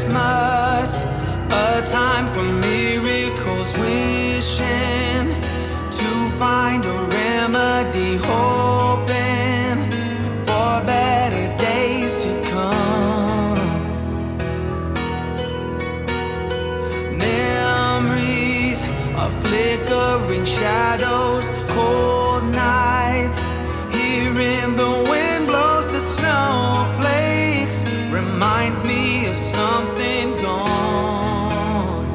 Christmas, a time for miracles, wishing to find a remedy, hoping for better days to come. Memories of flickering shadows, cold nights, hearing the wind blows the snowflakes, reminds me of something gone.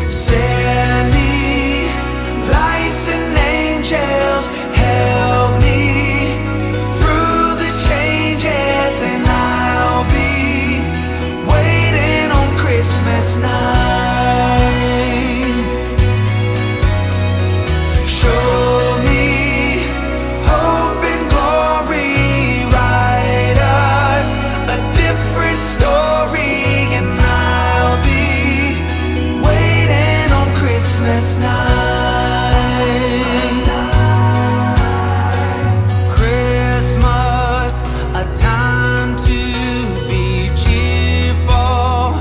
Send me lights and angels, help me through the changes, and I'll be waiting on Christmas night. Show me hope and glory, write us a different story, and I'll be waiting on Christmas night. Christmas, a time to be cheerful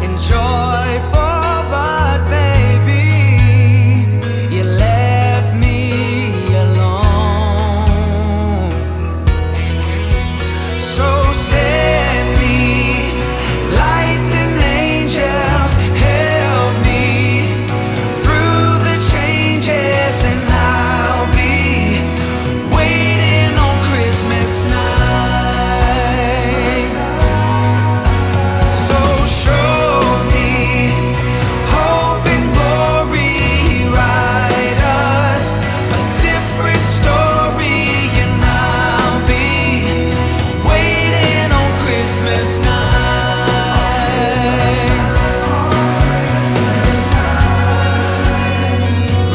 and joyful, but baby, you left me alone. So send me lights and angels, help me through the changes, and I'll be waiting on Christmas night. So show me hope and glory, write us a different story, and I'll be waiting on Christmas night.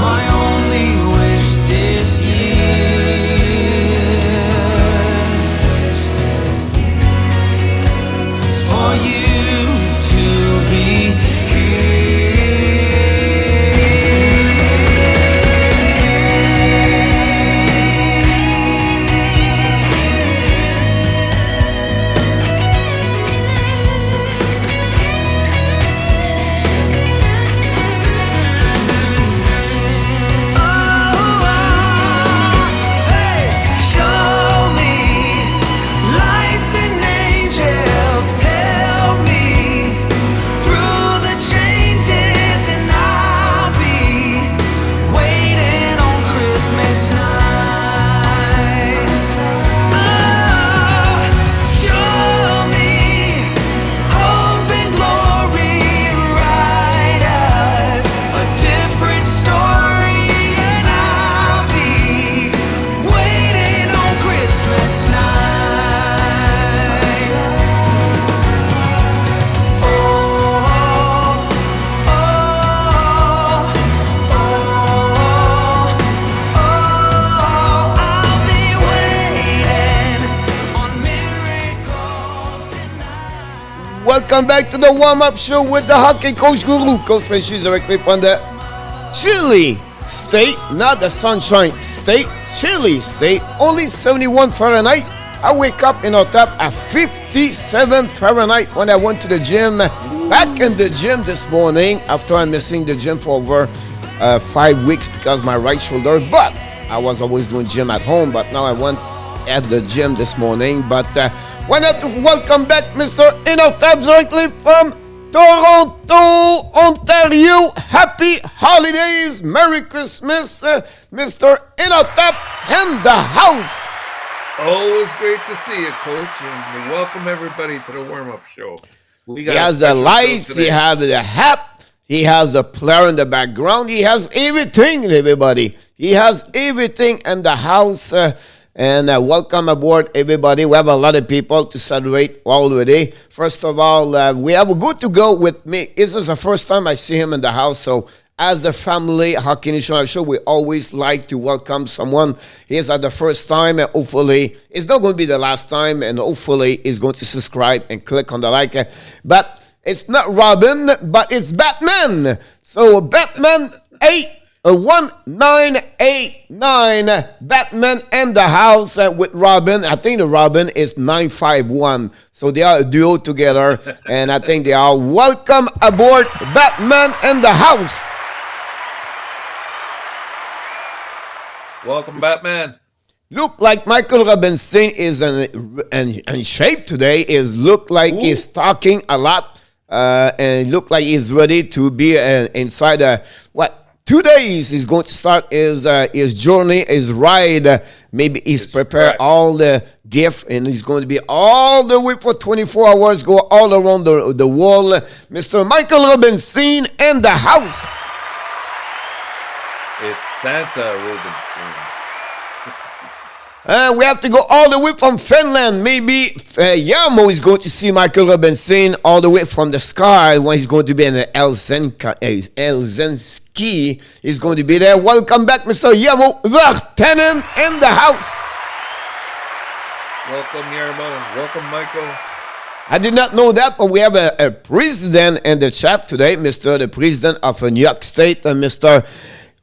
My only wish this year is for you to be show me lights and angels, help me through the changes, and I'll be waiting on Christmas night. Show me hope and glory, write us a different story, and I'll be waiting on Christmas night. Oh, oh, I'll be waiting on miracles tonight. Welcome back to the warm-up show with the hockey coach guru, Coach FRENCHY, directly from the chilly state, not the sunshine state, chilly state, only 71 Fahrenheit. I wake up in ENORTAP at 57 Fahrenheit when I went to the gym. Back in the gym this morning after I'm missing the gym for over 5 weeks because my right shoulder, but I was always doing gym at home, but now I went at the gym this morning. But why not to welcome back Mr. ENORTAP directly from Toronto, Ontario. Happy holidays, Merry Christmas, Mr. ENORTAP in the house. Always great to see you, Coach, and welcome everybody to the warm-up show. He has the lights, he has the hat, he has the player in the background, he has everything, everybody. He has everything in the house. And welcome aboard, everybody. We have a lot of people to celebrate already. First of all, we have a good to go with me. This is the first time I see him in the house, so as a family Hockey National show, we always like to welcome someone. He's at the first time, and hopefully it's not going to be the last time, and hopefully he's going to subscribe and click on the like. But it's not Robin, but it's Batman. So Batman 1989, Batman in the house with Robin. I think the Robin is 951. So they are a duo together, and I think they are. Welcome aboard, Batman in the house. Welcome, Batman. Look like Michael Robinson is in shape today. Look like he's talking a lot, and look like he's ready to be inside. 2 days he's going to start his journey, his ride. Maybe he's prepared all the gift, and he's going to be all the way for 24 hours, go all around the world. Mr. Michael Robinson in the house. It's Santa Rubenstein. We have to go all the way from Finland. Maybe Yamo is going to see Michael Robinson all the way from the sky when he's going to be in Helsinki. He's going to be there. Welcome back, Mr. Yamo Virtanen in the house. Welcome, Yarmo. Welcome, Michael. I did not know that, but we have a president in the chat today, the president of New York State, Mr.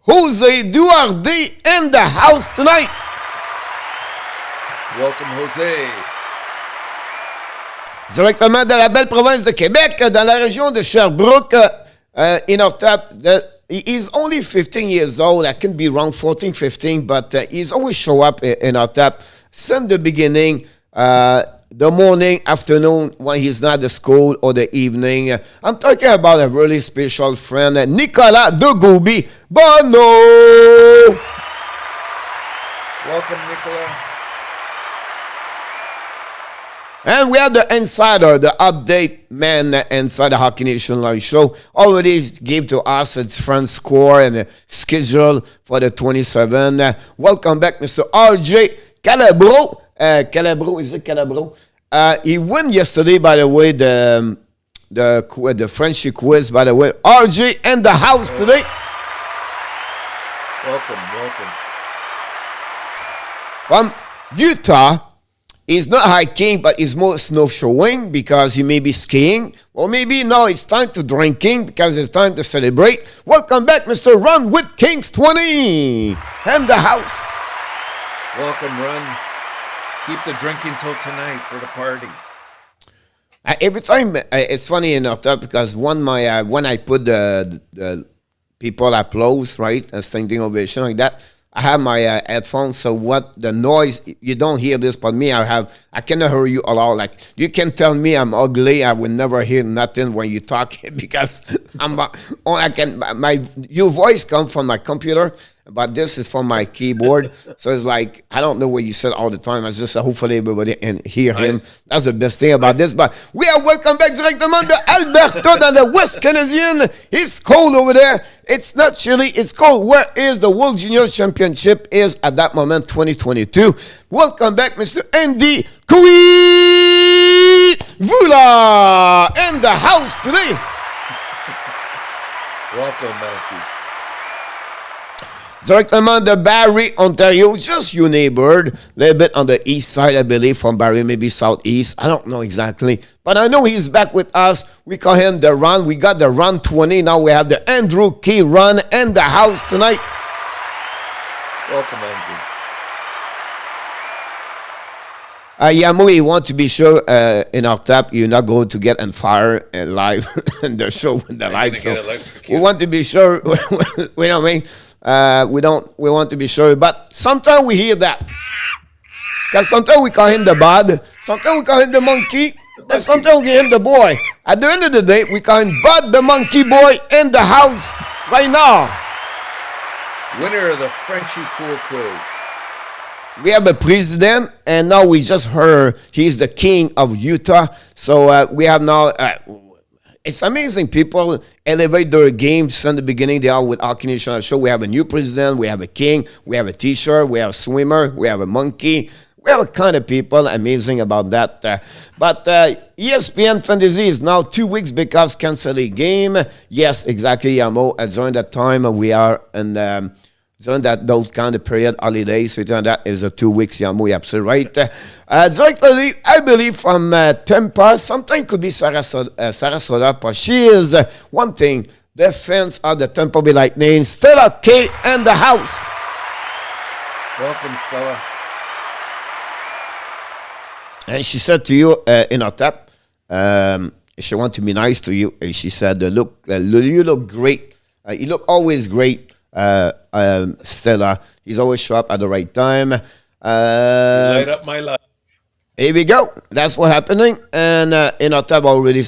Jose Duarte in the house tonight. Welcome, Jose. Directement de la belle province de Québec, dans la région de Sherbrooke, ENORTAP. He's only 15 years old. I can be wrong, 14, 15, but he's always show up in ENORTAP since the beginning, the morning, afternoon, when he's not at school, or the evening. I'm talking about a really special friend, Nicolas de Gouby Bono. Welcome, Nicolas. And we have the insider, the update man inside the Hockey Nation Live show. Already gave to us its front score and the schedule for the 27. Welcome back, Mr. RJ Calabro. Calabro, is it Calabro? He won yesterday, by the way, the FRENCHY quiz, by the way. RJ in the house today. Welcome. From Utah. He's not hiking, but he's more snowshoeing because he may be skiing. Or maybe now it's time to drinking because it's time to celebrate. Welcome back, Mr. Ron with Kings 20 and the house. Welcome, Ron. Keep the drinking till tonight for the party. Every time, it's funny enough that because when I put the people applause, right, a standing ovation like that, I have my headphones, so what the noise, you don't hear this, but me, I cannot hear you at all. Like, you can tell me I'm ugly, I will never hear nothing when you talk because your voice comes from my computer, but this is from my keyboard. So it's like, I don't know what you said all the time. I just hopefully everybody can hear him. That's the best thing about this. But we are welcome back directement de Alberta dans the West Canadian. It's cold over there. It's not chilly. It's cold. Where is the World Junior Championship is at that moment, 2022. Welcome back, Mr. Andy Vula in the house today. Welcome, Matthew. Directement de Barrie, Ontario, just your neighbor, a little bit on the east side, I believe, from Barrie, maybe southeast. I don't know exactly, but I know he's back with us. We call him the Run. We got the Run 20. Now we have the Andrew Key Run in the house tonight. Welcome, Andrew. Yamo, you want to be sure in our tap you're not going to get on fire and live in the show with the lights. So we want to be sure. We know what I mean. We want to be sure, but sometimes we hear that. Because sometimes we call him the Bud, sometimes we call him the Monkey, and sometimes we call him the Boy. At the end of the day, we call him Bud the Monkey Boy in the house right now. Winner of the FRENCHY Pool Quiz. We have a president, and now we just heard he's the king of Utah. So we have now... it's amazing. People elevate their game since the beginning. They are with Hockey Nation Show. We have a new president. We have a king. We have a teacher. We have a swimmer. We have a monkey. We have a kind of people. Amazing about that. But ESPN Fantasy is now 2 weeks because cancel a game. Yes, exactly, Yamo. During that time, we are in during those kind of period, holidays, that is 2 weeks, Yamo. You're absolutely right. Directly, I believe from Tampa, sometimes could be Sarasota, but she is one thing. The fans of the Tampa Bay Lightning, Stella K in the house. Welcome, Stella. And she said to you, ENORTAP, she want to be nice to you. And she said, you look great. You look always great, Stella. He's always show up at the right time. Light up my life. Here we go. That's what happening. And ENORTAP already,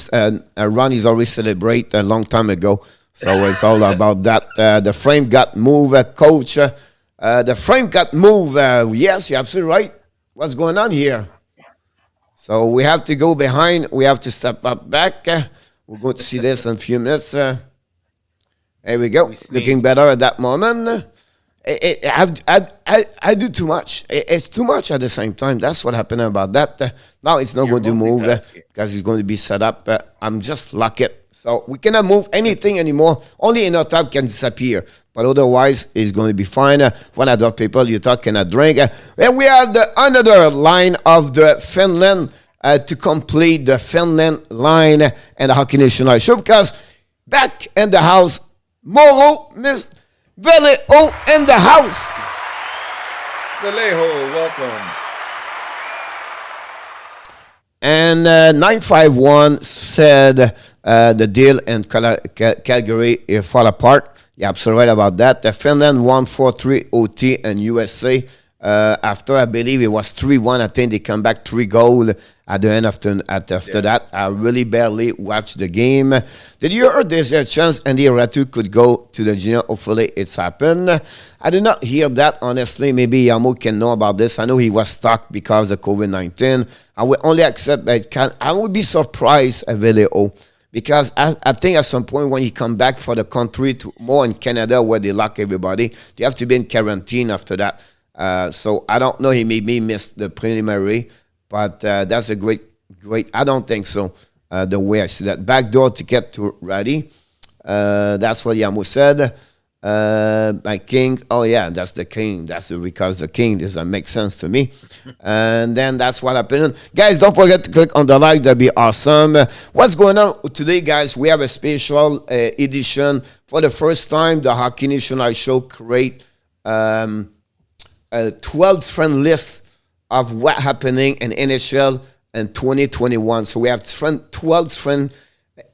Ron is already celebrate a long time ago. So it's all about that. The frame got moved, coach. The frame got moved. Yes, you're absolutely right. What's going on here? So we have to go behind. We have to step up back. We're going to see this in a few minutes. There we go. Looking better at that moment. I do too much. It's too much at the same time. That's what happened about that. Now it's not going to move because it's going to be set up. I'm just lucky. So we cannot move anything anymore. Only ENORTAP can disappear. But otherwise, it's going to be fine. What other people you talk cannot drink. And we have another line of the Finland to complete the Finland line and the Hockey National Show. Because back in the house, Moro, Miss Vallejo in the house. Vallejo, welcome. And 951 said the deal in Calgary fall apart. Yeah, absolutely right about that. Finland won 4-3 OT and USA. After, I believe it was 3-1. I think they come back 3 goals at the end after that. I really barely watched the game. Did you hear there's a chance Andy Ratu could go to the junior? Hopefully it's happened. I did not hear that, honestly. Maybe Yamo can know about this. I know he was stuck because of COVID-19. I would only accept that. I would be surprised at Vallejo. Because I think at some point when you come back for the country, to more in Canada where they lock everybody, you have to be in quarantine after that. So I don't know. He maybe missed the preliminary, but that's a great. I don't think so. The way I see that backdoor ticket to ready. That's what Yamo said. My king. Oh yeah, that's the king. That's because the king doesn't make sense to me. And then that's what happened. Guys, don't forget to click on the like. That'd be awesome. What's going on today, guys? We have a special edition for the first time. The Hockey National Show create a 12 friend list of what happening in NHL in 2021. So we have 12 friend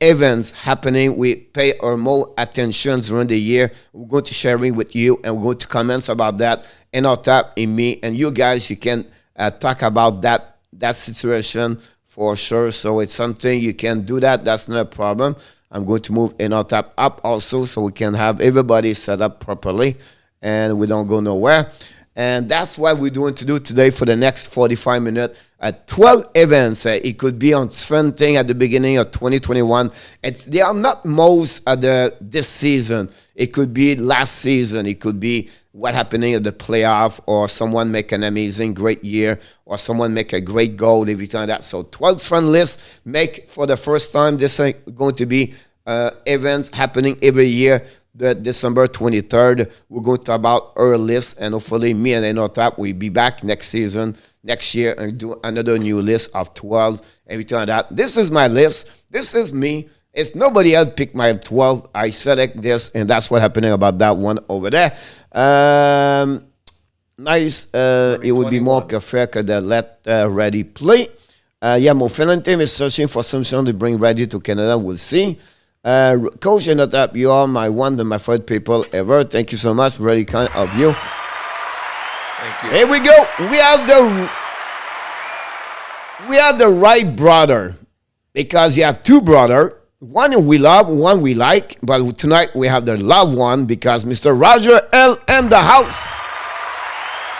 events happening. We pay our more attention during the year. We're going to share it with you, and we're going to comments about that. ENORTAP and me and you guys, you can talk about that situation for sure. So it's something you can do that. That's not a problem. I'm going to move ENORTAP up also so we can have everybody set up properly and we don't go nowhere. And that's what we're going to do today for the next 45 minutes. 12 events. It could be on different thing at the beginning of 2021. They are not most at this season. It could be last season. It could be what happening at the playoff, or someone make an amazing, great year, or someone make a great goal, everything like that. So 12 friend list make for the first time. This is going to be events happening every year. The December 23rd, we're going to talk about our list, and hopefully me and ENORTAP will be back next season, next year, and do another new list of 12, everything like that. This is my list. This is me. It's nobody else picked my 12. I select this, and that's what happening about that one over there. Nice. It would be more fair que de let Ready play. Yeah, my Finland team is searching for something to bring Ready to Canada. We'll see. Coach ENORTAP, you are my one of my favorite people ever. Thank you so much. Very kind of you. Thank you. Here we go. We have the right brother, because you have two brother. One we love, one we like. But tonight we have the love one, because Mr. Roger L. in the house.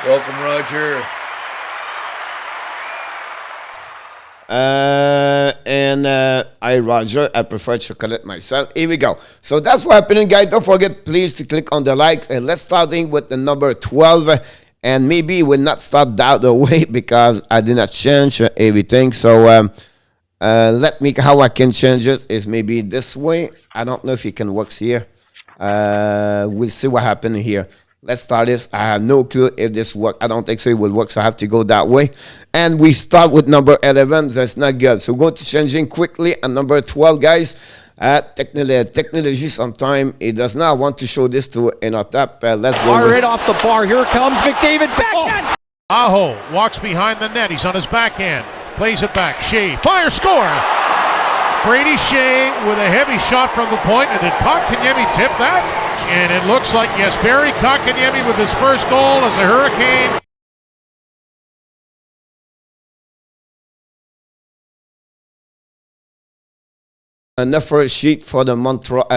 Welcome, Roger. Roger, I prefer chocolate myself. Here we go. So that's what happening, guys. Don't forget, please, to click on the like. And let's start with the number 12. And maybe we'll not start that the way, because I did not change everything. So let me, how I can change it is maybe this way. I don't know if it can work here. We'll see what happened here. Let's start this. I have no clue if this works. I don't think so it will work, so I have to go that way. And we start with number 11. That's not good. So we're going to changing quickly. And number 12, guys, technology sometimes it does not want to show this to ENORTAP. Let's go. Fire it off the bar. Here comes McDavid. Backhand. Aho walks behind the net. He's on his backhand. Plays it back. Shea. Fire. Score. Brady Shea with a heavy shot from the point. And did Kotkaniemi tip that? And it looks like, yes, Barry Kotkaniemi with his first goal as a Hurricane. Enough for a sheet for the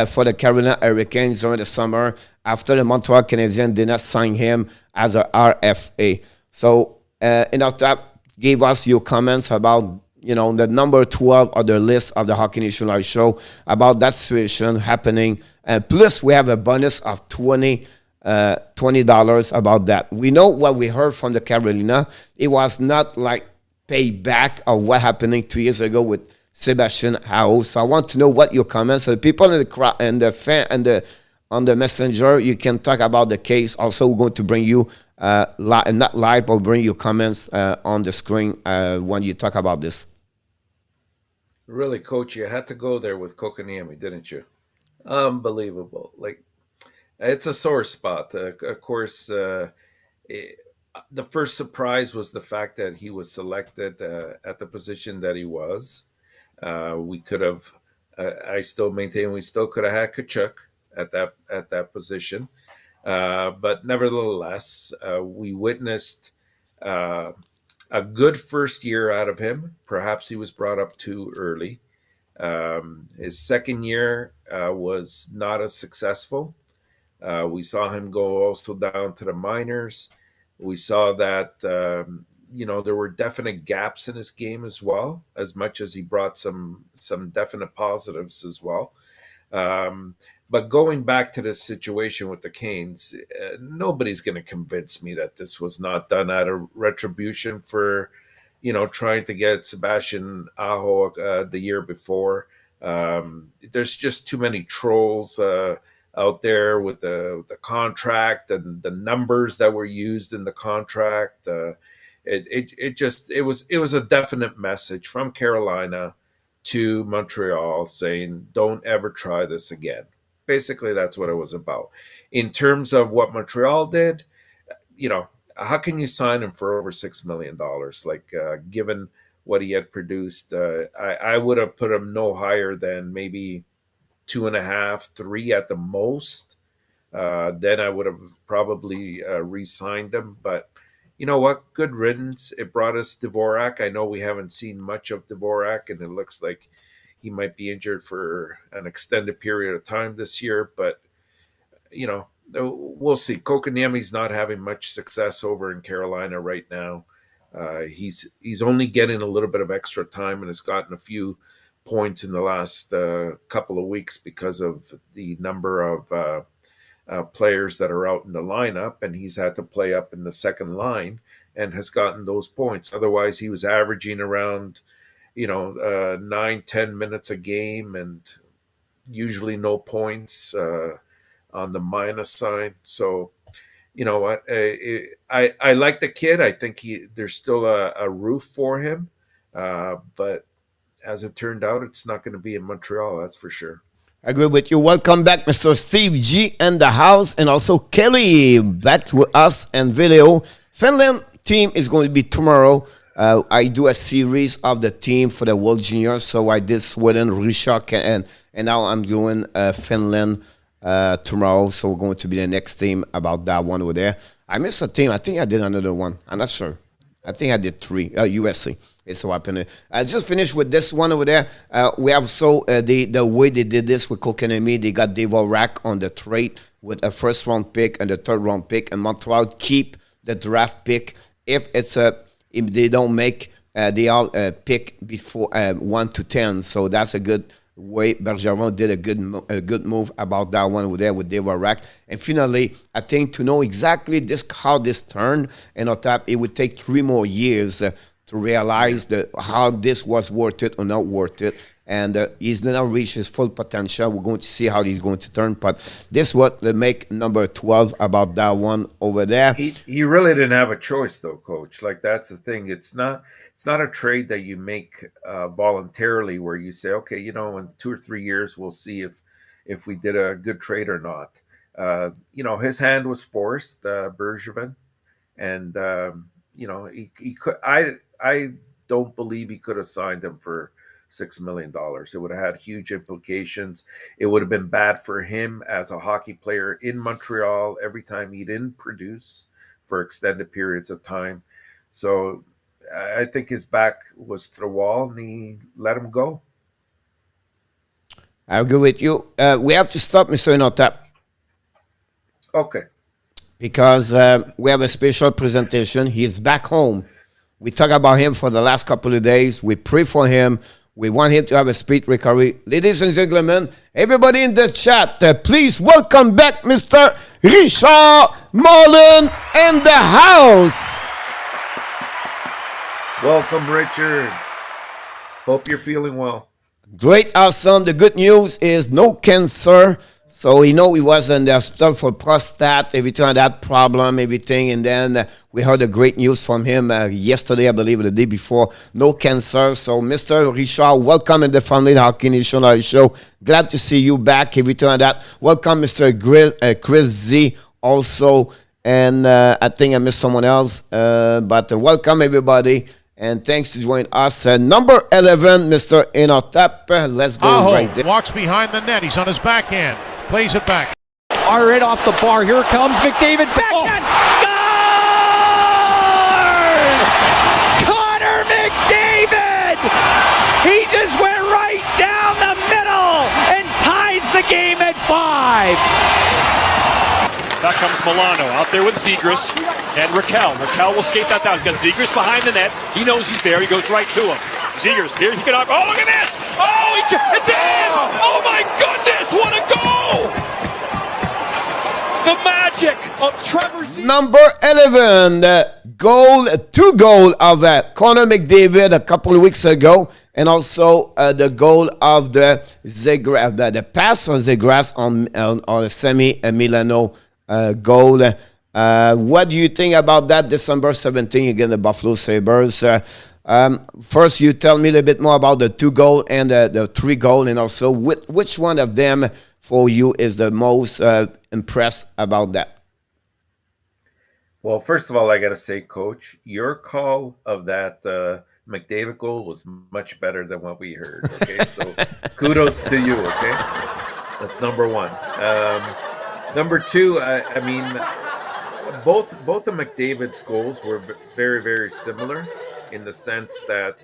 for the Carolina Hurricanes during the summer after the Montreal Canadiens did not sign him as a RFA. So, ENORTAP gave us your comments about the number 12 of the list of the Hockey Nation Live show about that situation happening. Plus, we have a bonus of $20 about that. We know what we heard from the Carolina. It was not like payback of what happening 2 years ago with Sebastian Aho. So I want to know what your comments. So the people in the crowd and the fan and on the messenger, you can talk about the case. Also, we're going to bring you not live, but bring your comments on the screen when you talk about this. Really, Coach, you had to go there with Kotkaniemi, didn't you? Unbelievable. Like, it's a sore spot. Of course, the first surprise was the fact that he was selected at the position that he was. We could have. I still maintain we still could have had Kachuk at that position, but nevertheless, we witnessed a good first year out of him. Perhaps he was brought up too early. His second year was not as successful. We saw him go also down to the minors. We saw that there were definite gaps in his game as well, as much as he brought some definite positives as well. But going back to this situation with the Canes, nobody's going to convince me that this was not done out of retribution for, trying to get Sebastian Aho the year before. There's just too many trolls out there with the contract and the numbers that were used in the contract. It was a definite message from Carolina to Montreal saying, don't ever try this again. Basically, that's what it was about. In terms of what Montreal did, how can you sign him for over $6 million? Like, given what he had produced, I would have put him no higher than maybe 2.5, 3 at the most. Then I would have probably re-signed him. But you know what? Good riddance. It brought us Dvorak. I know we haven't seen much of Dvorak, and it looks like he might be injured for an extended period of time this year. But, we'll see. Kotkaniemi's not having much success over in Carolina right now. He's only getting a little bit of extra time and has gotten a few points in the last couple of weeks because of the number of players that are out in the lineup, and he's had to play up in the second line and has gotten those points. Otherwise, he was averaging around 9-10 minutes a game and usually no points on the minus sign. So you know what, I like the kid. I think there's still a roof for him, but as it turned out, it's not going to be in Montreal, that's for sure. I agree with you. Welcome back, Mr. Steve G in the house, and also Kelly back with us and video. Finland team is going to be tomorrow. I do a series of the team for the World Juniors, so I did Sweden, Russia, and now I'm doing Finland tomorrow. So we're going to be the next team about that one over there. I missed a team. I think I did another one. I'm not sure. I think I did 3. USA. It's so happening. I just finished with this one over there. We have the way they did this with Kotkaniemi. They got Dvorak on the trade with a first round pick and a third round pick, and Montreal keep the draft pick if they don't make they all pick before 1 to 10. So that's a good way. Bergeron did a good move about that one over there with Dvorak. And finally, I think to know exactly how this turned, ENORTAP, it would take 3 more years to realize how this was worth it or not worth it. And he's not reached his full potential. We're going to see how he's going to turn. But this is what they make number 12 about that one over there. He really didn't have a choice, though, Coach. Like, that's the thing. It's not a trade that you make voluntarily, where you say, okay, in 2 or 3 years we'll see if we did a good trade or not. His hand was forced, Bergevin, and he could. I don't believe he could have signed him for $6 million. It would have had huge implications. It would have been bad for him as a hockey player in Montreal every time he didn't produce for extended periods of time. So I think his back was to the wall and he let him go. I agree with you. We have to stop Mr. ENORTAP Okay. because we have a special presentation. He is back home. We talk about him for the last couple of days. We pray for him. We want him to have a speed recovery. Ladies and gentlemen, everybody in the chat, please welcome back Mr. Richard Mullen in the house. Welcome, Richard. Hope you're feeling well. Great, awesome. The good news is no cancer. So he was in the hospital for prostate, everything, that problem, everything. And then we heard the great news from him yesterday, I believe, or the day before. No cancer. So Mr. Richard, welcome in the Family Hockey National Show. Glad to see you back, everything like that. Welcome, Mr. Chris Z also. And I think I missed someone else. But welcome, everybody. And thanks to join us. Number 11, Mr. ENORTAP. Let's go Aho right there. walks behind the net. He's on his backhand. Plays it back. Right off the bar. Here comes McDavid. Backhand. Scores! Connor McDavid! He just went right down the middle and ties the game at 5. Back comes Milano out there with Zegras and Raquel. Raquel will skate that down. He's got Zegras behind the net. He knows he's there. He goes right to him. Zegras here. He can. Oh, look at this! Oh, it's in! Oh my goodness! What a goal! The magic of Trevor Zegras. Number 11, two goal of Connor McDavid a couple of weeks ago, and also the goal of the Zegras, the pass of Zegras on a semi-Milano goal. What do you think about that December 17 against the Buffalo Sabres? First, you tell me a little bit more about the 2 goal and the 3 goal, and also which one of them for you is the most impressed about that? Well, first of all, I got to say, Coach, your call of that McDavid goal was much better than what we heard. Okay, so kudos to you. Okay, that's number 1. Number 2, I mean, both of McDavid's goals were very, very similar in the sense that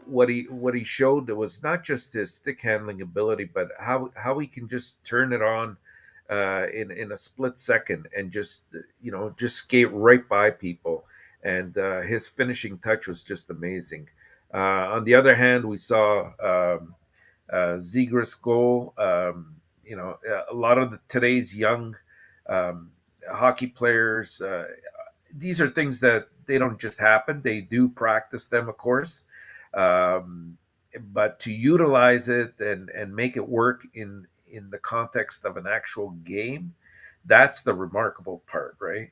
what he showed was not just his stick handling ability, but how he can just turn it on in a split second and just skate right by people, and his finishing touch was just amazing. On the other hand, we saw Zegras' goal. A lot of today's young hockey players, these are things that they don't just happen. They do practice them, of course. But to utilize it and make it work in the context of an actual game, that's the remarkable part, right?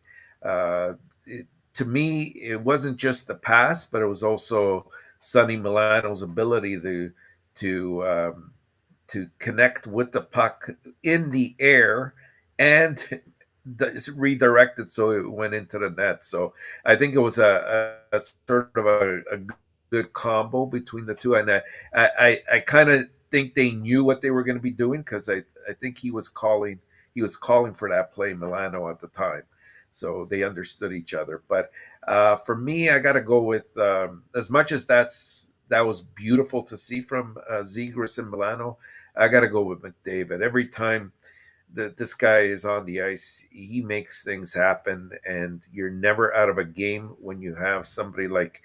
To me, it wasn't just the pass, but it was also Sonny Milano's ability to connect with the puck in the air and redirect it so it went into the net. So I think it was a sort of a good combo between the two, and I kind of think they knew what they were going to be doing, because I think he was calling for that play, Milano, at the time, so they understood each other. But for me, I got to go with as much as that was beautiful to see from Zegras and Milano, I got to go with McDavid. Every time this guy is on the ice, he makes things happen, and you're never out of a game when you have somebody like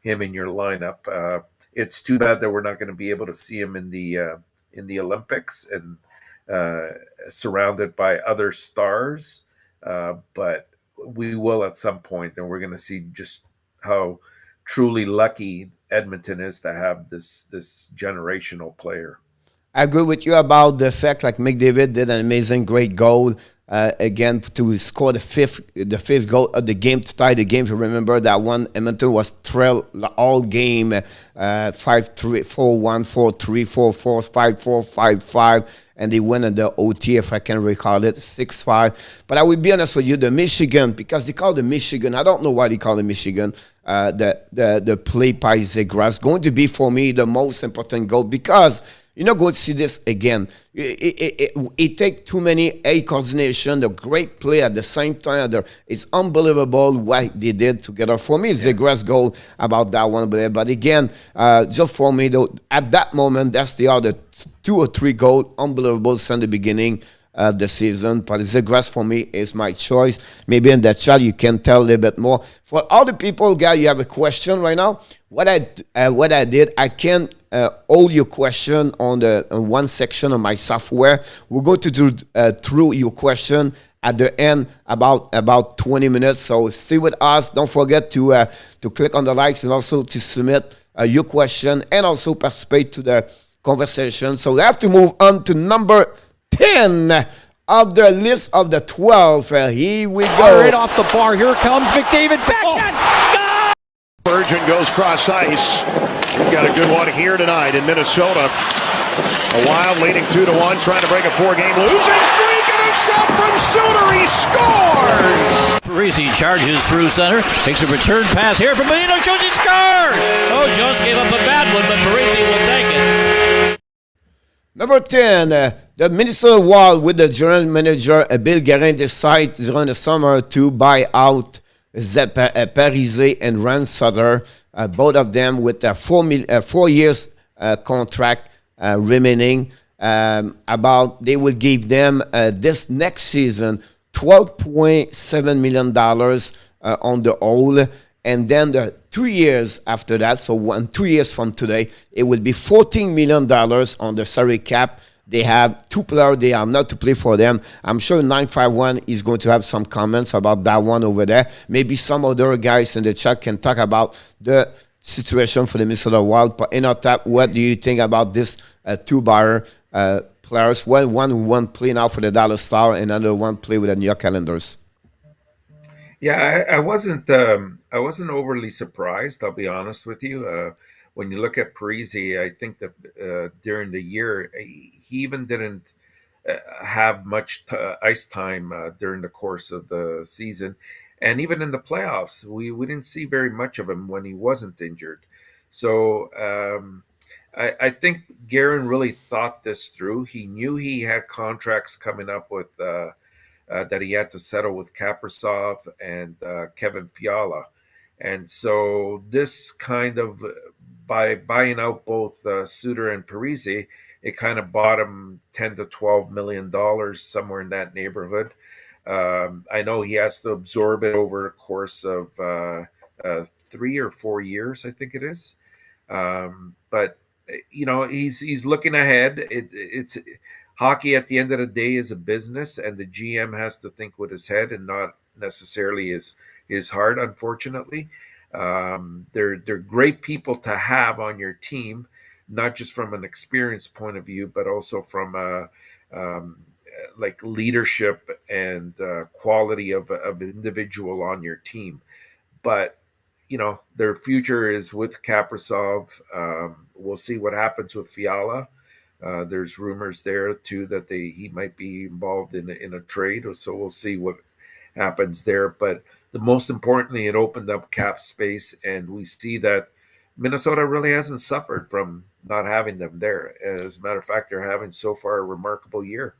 him in your lineup. It's too bad that we're not going to be able to see him in the Olympics and surrounded by other stars, but we will at some point, and we're going to see just how truly lucky Edmonton is to have this generational player. I agree with you about the fact like McDavid did an amazing, great goal again to score the fifth goal of the game to tie the game. If you remember that one, Edmonton was trailed all game 5-3, 4-1, 4-3, 4-4, 5-4, 5-5, and they win in the OT, if I can recall it, 6-5. But I will be honest with you, the Michigan, because they call it Michigan, I don't know why they call it Michigan. the play by Zegras. Going to be for me the most important goal because you're not going to see this again. It takes too many coordination, the great play at the same time. It's unbelievable what they did together. For me, it's Zegras goal about that one. But again, just for me, though, at that moment, that's the other 2 or 3 goals. Unbelievable since the beginning of the season. But Zegras for me is my choice. Maybe in the chat you can tell a little bit more. For all the people, guys, you have a question right now. What I did, I can hold your question on one section of my software. We're going to do through your question at the end about 20 minutes. So stay with us. Don't forget to click on the likes and also to submit your question and also participate to the conversation. So we have to move on to number 10 of the list of the 12. Here we go. Right off the bar. Here comes McDavid. Backhand. Scott! Virgin goes cross ice. We've got a good one here tonight in Minnesota. A Wild leading 2-1, trying to break a 4-game losing streak, and a shot from Suter. He scores! Parisi charges through center, makes a return pass here from Bonino. Jones, he scored! Oh, Jones gave up a bad one, but Parisi will take it. Number 10, the Minnesota Wild with the general manager Bill Guerin decide during the summer to buy out Parise and Rand Sutter, both of them with a 4 years contract remaining. They will give them this next season $12.7 million on the whole. And then the 2 years after that, so 2 years from today, it will be $14 million on the salary cap. They have 2 players. They are not to play for them. I'm sure 951 is going to have some comments about that one over there. Maybe some other guys in the chat can talk about the situation for the Minnesota Wild. But ENORTAP, what do you think about this 2 buyer players? One play now for the Dallas Stars, and another one play with the New York Islanders. Yeah, I wasn't overly surprised. I'll be honest with you. When you look at Parisi, I think that during the year he even didn't have much ice time during the course of the season, and even in the playoffs, we didn't see very much of him when he wasn't injured. So I think Guerin really thought this through. He knew he had contracts coming up with. That he had to settle with Kaprizov and Kevin Fiala. And so this kind of, by buying out both Suter and Parisi, it kind of bought him $10 to $12 million, somewhere in that neighborhood. I know he has to absorb it over a course of 3 or 4 years, I think it is. But, you know, he's looking ahead. It's hockey at the end of the day is a business, and the GM has to think with his head and not necessarily his heart, unfortunately. They're great people to have on your team, not just from an experience point of view, but also from like leadership and quality of individual on your team. But, you know, their future is with Kaprizov. We'll see what happens with Fiala. There's rumors there too that he might be involved in a trade, so we'll see what happens there. But the most importantly, it opened up cap space, and we see that Minnesota really hasn't suffered from not having them there. As a matter of fact, they're having so far a remarkable year.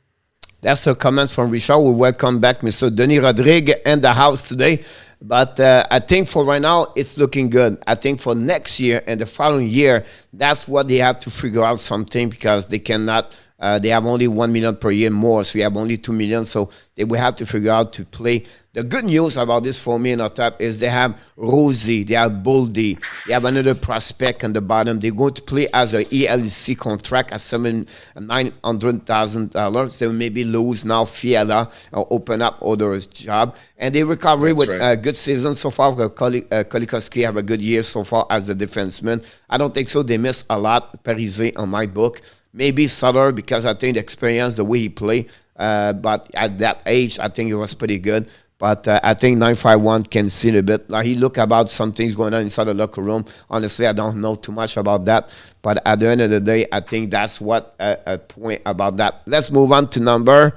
That's a comment from Richard. We welcome back Mr. Denis Rodrigue in the house today. But I think for right now, it's looking good. I think for next year and the following year, that's what they have to figure out something, because they cannot, they have only 1 million per year more. So we have only 2 million. So they will have to figure out to play. The good news about this for me in our top is they have Rosie, they have Boldy, they have another prospect on the bottom. They're going to play as a ELC contract at $900,000. They will maybe lose now Fiala or open up other job. And they recover with a good season so far. Kolikoski have a good year so far as a defenseman. I don't think so. They miss a lot, Parise on my book. Maybe Sutter, because I think the experience, the way he played. But at that age, I think it was pretty good. But I think 951 can see a bit. Like he look about some things going on inside the locker room. Honestly, I don't know too much about that. But at the end of the day, I think that's what a point about that. Let's move on to number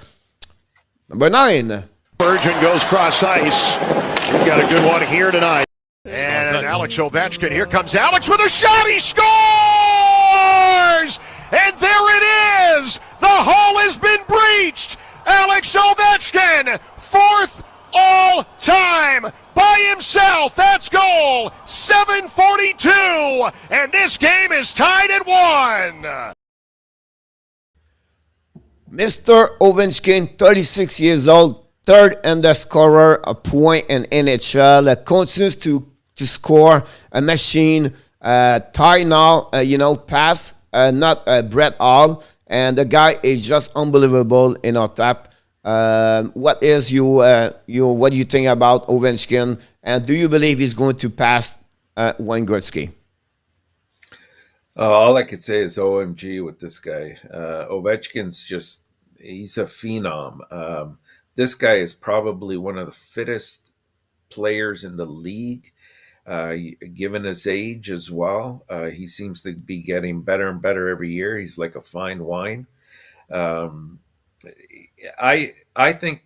9. Virgin goes cross ice. We've got a good one here tonight. And Alex Ovechkin, here comes Alex with a shot, he scores! And there it is! The hole has been breached! Alex Ovechkin, fourth all-time by himself. That's goal 742, and this game is tied at 1. Mr. Ovechkin, 36 years old, third and the scorer, a point in NHL, continues to score, a machine, tie now, pass, not Brett Hall, and the guy is just unbelievable in our tap. What do you think about Ovechkin, and do you believe he's going to pass Wayne Gretzky? All I could say is OMG with this guy. Ovechkin's he's a phenom. This guy is probably one of the fittest players in the league, given his age as well. He seems to be getting better and better every year. He's like a fine wine. I think,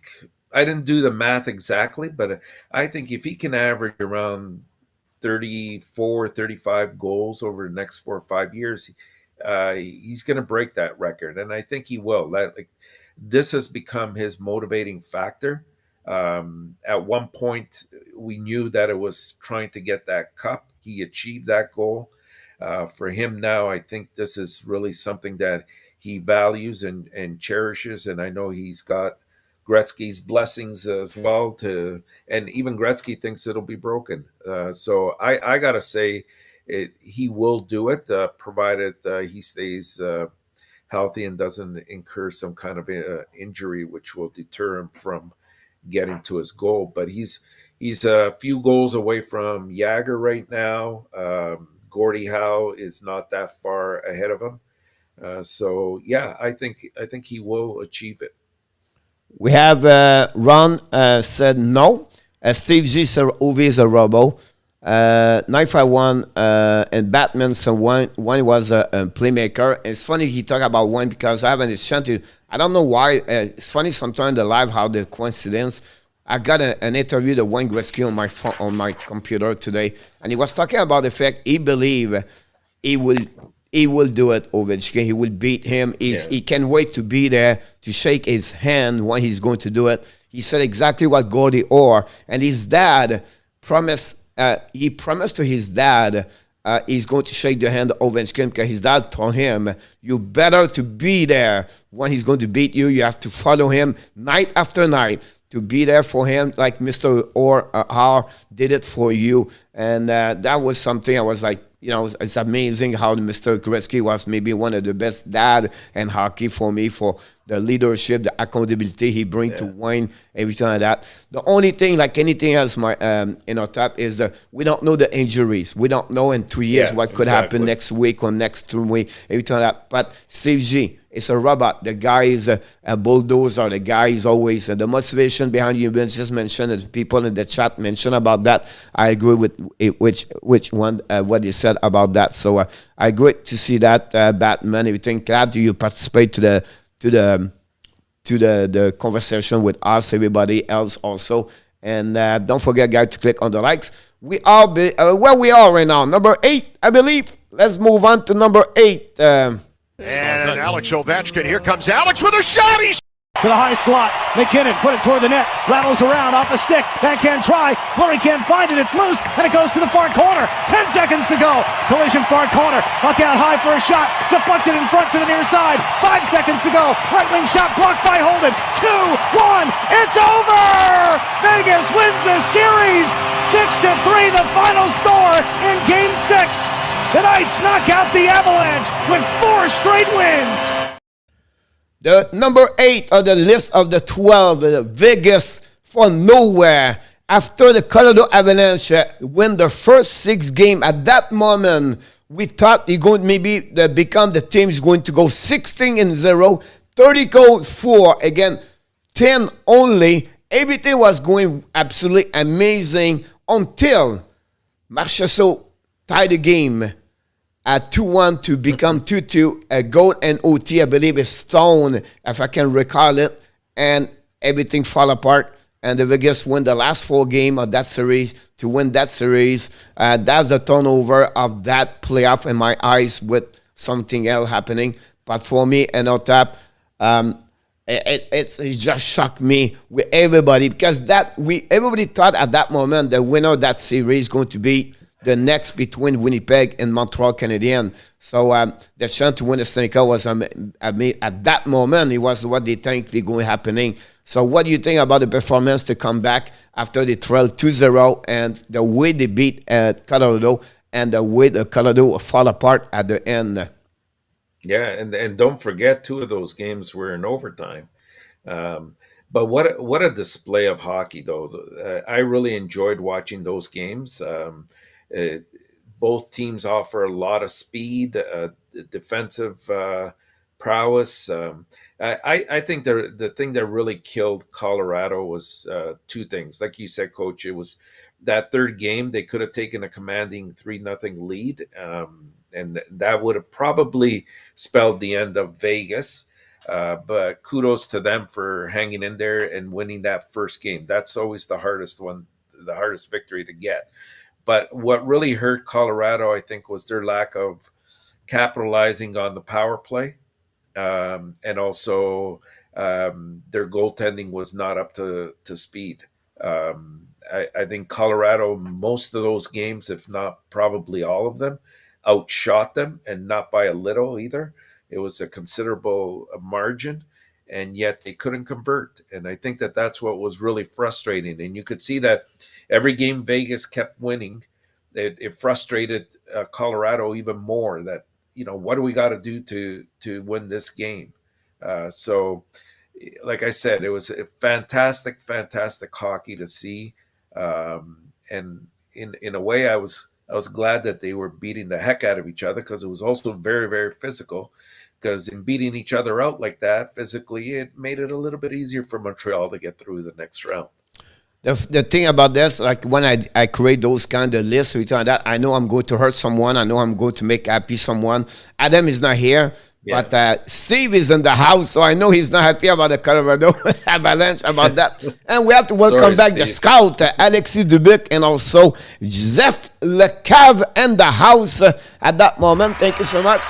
I didn't do the math exactly, but I think if he can average around 34, 35 goals over the next 4 or 5 years, he's going to break that record. And I think he will. This has become his motivating factor. At one point, we knew that it was trying to get that cup. He achieved that goal. For him now, I think this is really something that he values and cherishes. And I know he's got Gretzky's blessings as well, and even Gretzky thinks it'll be broken. So I got to say, he will do it, provided he stays healthy and doesn't incur some kind of injury, which will deter him from getting to his goal. But he's a few goals away from Jagger right now. Gordie Howe is not that far ahead of him. So yeah, I think he will achieve it. We have Ron said no. Steve G said OV is a robo. 951 and Batman said one was a playmaker. It's funny he talked about one because I haven't chanted. I don't know why. It's funny sometimes the live how the coincidence. I got an interview with Wayne Gretzky on my phone, on my computer today, and he was talking about the fact he believe he will do it, Ovechkin. He will beat him. He can't wait to be there to shake his hand when he's going to do it. He said exactly what Gordie Orr and his dad promised. He promised to his dad he's going to shake the hand of Ovechkin because his dad told him, you better to be there when he's going to beat you. You have to follow him night after night to be there for him like Mr. Orr did it for you. And that was something I was like, it's amazing how Mr. Gretzky was maybe one of the best dad in hockey for me, for the leadership, the accountability he brings to Wayne, everything like that. The only thing, like anything else, ENORTAP, is that we don't know the injuries. We don't know in 2 years what could happen next week or next 2 weeks, everything like that. But Steve G, it's a robot. The guy is a bulldozer. The guy is always the motivation behind you. Ben just mentioned it. People in the chat mentioned about that. I agree with which one what they said about that. So I agree to see that Batman. Everything. Glad you participate to the conversation with us, everybody else also. And don't forget, guys, to click on the likes. We are where we are right now, number 8, I believe. Let's move on to number 8. And Alex Ovechkin, here comes Alex with a shot. He's To the high slot, McKinnon put it toward the net, rattles around off a stick, backhand try, Fleury can't find it, it's loose, and it goes to the far corner, 10 seconds to go, collision far corner, puck out high for a shot, deflected in front to the near side, 5 seconds to go, right wing shot blocked by Holden, 2-1, it's over! Vegas wins the series, 6-3 the final score in Game 6. The Knights knock out the Avalanche with 4 straight wins. The number 8 on the list of the 12, the Vegas from nowhere. After the Colorado Avalanche win their first 6 games, at that moment, we thought they're going to maybe become the team is going to go 16-0, 30-4, again, 10 only. Everything was going absolutely amazing until Marchessault tied the game at 2-1 to become 2-2. A goal and OT, I believe, is Stone, if I can recall it, and everything fall apart. and the Vegas win the last 4 games of that series to win that series. That's the turnover of that playoff in my eyes with something else happening. But for me, ENORTAP, it just shocked me with everybody because everybody thought at that moment the winner of that series is going to be the next between Winnipeg and Montreal Canadiens. So the chance to win the Stanley Cup was, at that moment, it was what they think is going to happening. So what do you think about the performance to come back after they trailed 2-0 and the way they beat Colorado and the way the Colorado fall apart at the end? Yeah, and don't forget 2 of those games were in overtime. But what a display of hockey, though. I really enjoyed watching those games. Both teams offer a lot of speed, defensive prowess. I think the thing that really killed Colorado was 2 things. Like you said, Coach, it was that third game. They could have taken a commanding 3-0 lead, and that would have probably spelled the end of Vegas. But kudos to them for hanging in there and winning that first game. That's always the hardest one, the hardest victory to get. But what really hurt Colorado, I think, was their lack of capitalizing on the power play. And also their goaltending was not up to speed. I think Colorado, most of those games, if not probably all of them, outshot them, and not by a little either. It was a considerable margin, and yet they couldn't convert. And I think that's what was really frustrating. And you could see that every game Vegas kept winning, it frustrated Colorado even more. That, what do we got to do to win this game? So, like I said, it was a fantastic hockey to see. And in a way, I was glad that they were beating the heck out of each other, because it was also very, very physical. Because in beating each other out like that physically, it made it a little bit easier for Montreal to get through the next round. The thing about this, like when I create those kind of lists, that I know I'm going to hurt someone. I know I'm going to make happy someone. Adam is not here. Yeah. But Steve is in the house, so I know he's not happy about the Colorado Avalanche, about that. And we have to welcome back Steve. The scout, Alexis Dubuc, and also Jeff Lecave in the house at that moment. Thank you so much.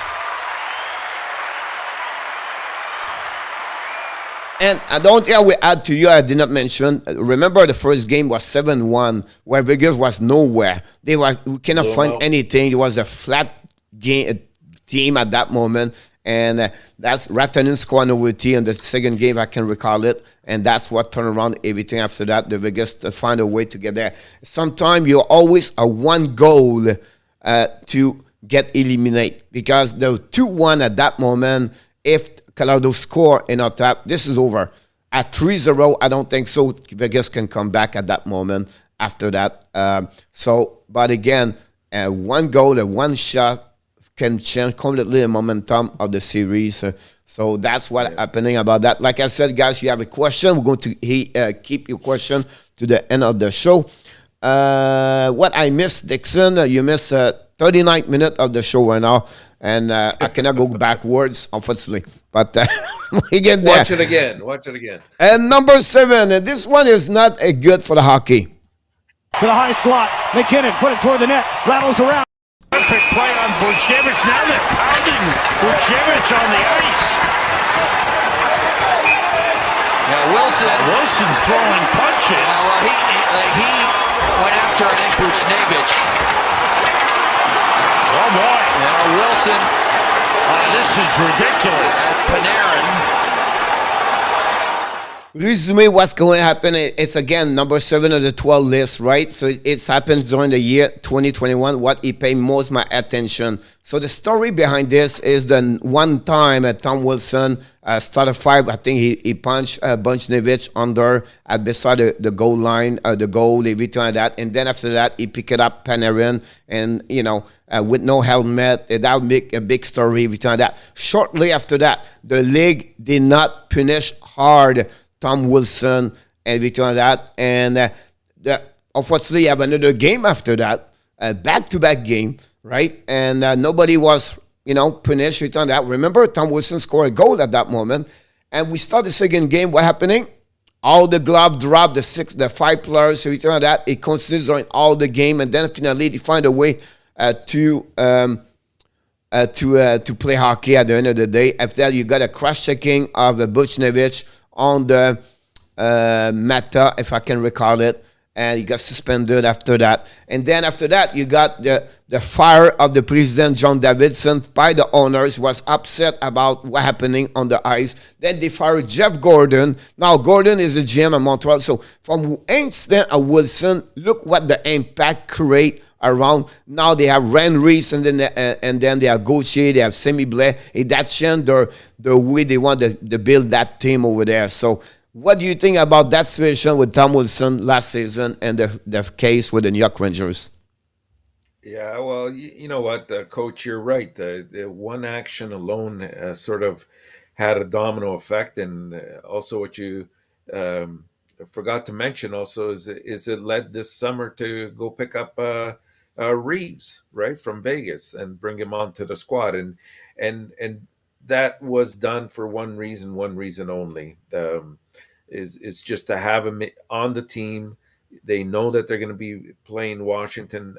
And the only thing I will add to you, I did not mention, remember the first game was 7-1, where Vegas was nowhere. We cannot find anything. It was a flat game team at that moment. And that's Rantanen scoring OT in the second game, I can recall it. And that's what turned around everything after that. The Vegas to find a way to get there. Sometimes you're always a one goal to get eliminated. Because the 2-1 at that moment, if Colorado score in our tap, this is over. At 3-0, I don't think so. Vegas can come back at that moment after that. But again, one goal, one shot, can change completely the momentum of the series. So that's what's happening about that. Like I said, guys, if you have a question, we're going to keep your question to the end of the show. What I missed, Dixon, you missed 39 minutes of the show right now, and I cannot go backwards, unfortunately. But we get there. Watch it again. And number 7, this one is not good for the hockey. To the high slot, McKinnon put it toward the net, rattles around. Perfect play on Buchnevich. Now they're pounding Buchnevich on the ice. Yeah, Wilson's throwing punches. Yeah, well, he went after, I think, Buchnevich. Oh boy! Yeah, Wilson. This is ridiculous. Panarin. Resume what's going to happen. It's again number 7 of the 12 list, right? So it's happened during the year 2021. What he paid most my attention. So the story behind this is the one time Tom Wilson started 5. I think he punched Buchnevich under beside the goal line, the goal, everything like that. And then after that, he picked up Panarin, and with no helmet, that would make a big story, everything like that. Shortly after that, the league did not punish hard Tom Wilson and everything like that. And unfortunately, you have another game after that, a back-to-back game, right? And nobody was, punished, everything like that. Remember, Tom Wilson scored a goal at that moment. And we start the second game. What happening? all the glove drop, the 5 players, so everything like that. It considers on all the game, and then finally they find a way to play hockey at the end of the day. After that, you got a cross-checking of Buchnevich on the Mata, if I can recall it, and he got suspended after that. And then after that, you got the fire of the president, John Davidson, by the owners, was upset about what happening on the ice. Then they fired Jeff Gordon. Now, Gordon is a GM in Montreal. So from Einstein and Wilson, look what the impact create around. Now they have Ren Reese, and then they have Gauthier, they have Semi Blais, and that's the way they want to build that team over there. So what do you think about that situation with Tom Wilson last season and the case with the New York Rangers? Yeah, well, you know what, Coach, you're right. The one action alone sort of had a domino effect, and also what you forgot to mention also is it led this summer to go pick up Reeves, right, from Vegas, and bring him onto the squad, and that was done for one reason only. Is just to have him on the team. They know that they're going to be playing Washington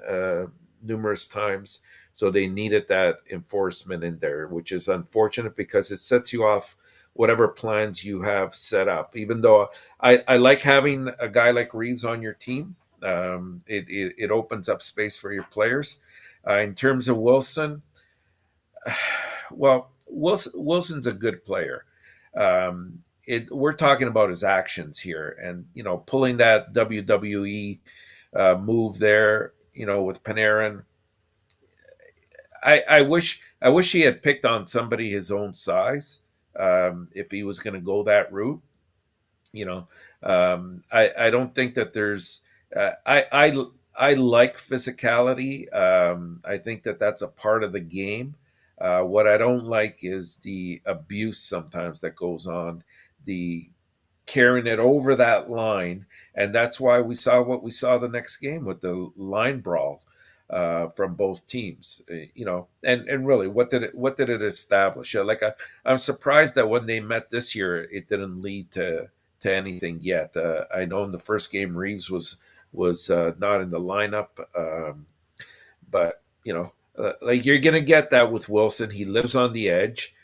numerous times, so they needed that enforcement in there, which is unfortunate because it sets you off whatever plans you have set up. Even though I like having a guy like Reeves on your team, it opens up space for your players. In terms of Wilson, well, Wilson's a good player. We're talking about his actions here, and pulling that WWE move there, with Panarin. I wish he had picked on somebody his own size if he was going to go that route. I don't think that there's. I like physicality. I think that that's a part of the game. What I don't like is the abuse sometimes that goes on, the carrying it over that line, and that's why we saw what we saw the next game with the line brawl from both teams. And really, what did it establish? I'm surprised that when they met this year, it didn't lead to anything yet. I know in the first game Reeves was not in the lineup, but you're gonna get that with Wilson. He lives on the edge.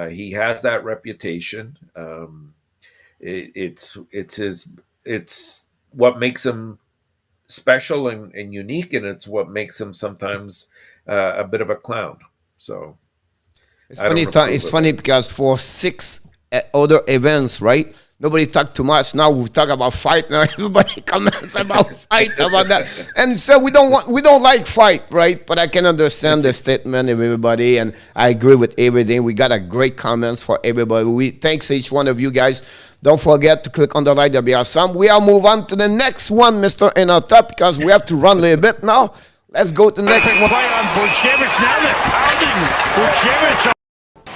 He has that reputation. It's what makes him special and unique, and it's what makes him sometimes a bit of a clown. So It's funny because for 6 other events, right? Nobody talked too much. Now we talk about fight. Now everybody comments about fight, about that, and so we don't like fight, right? But I can understand the statement of everybody, and I agree with everything. We got a great comments for everybody. Thanks to each one of you guys. Don't forget to click on the like. That'll be awesome. We'll move on to the next one, Mr. ENORTAP, because we have to run a little bit now. Let's go to the next one. Play on Buchnevich. Now they're pounding Buchnevich.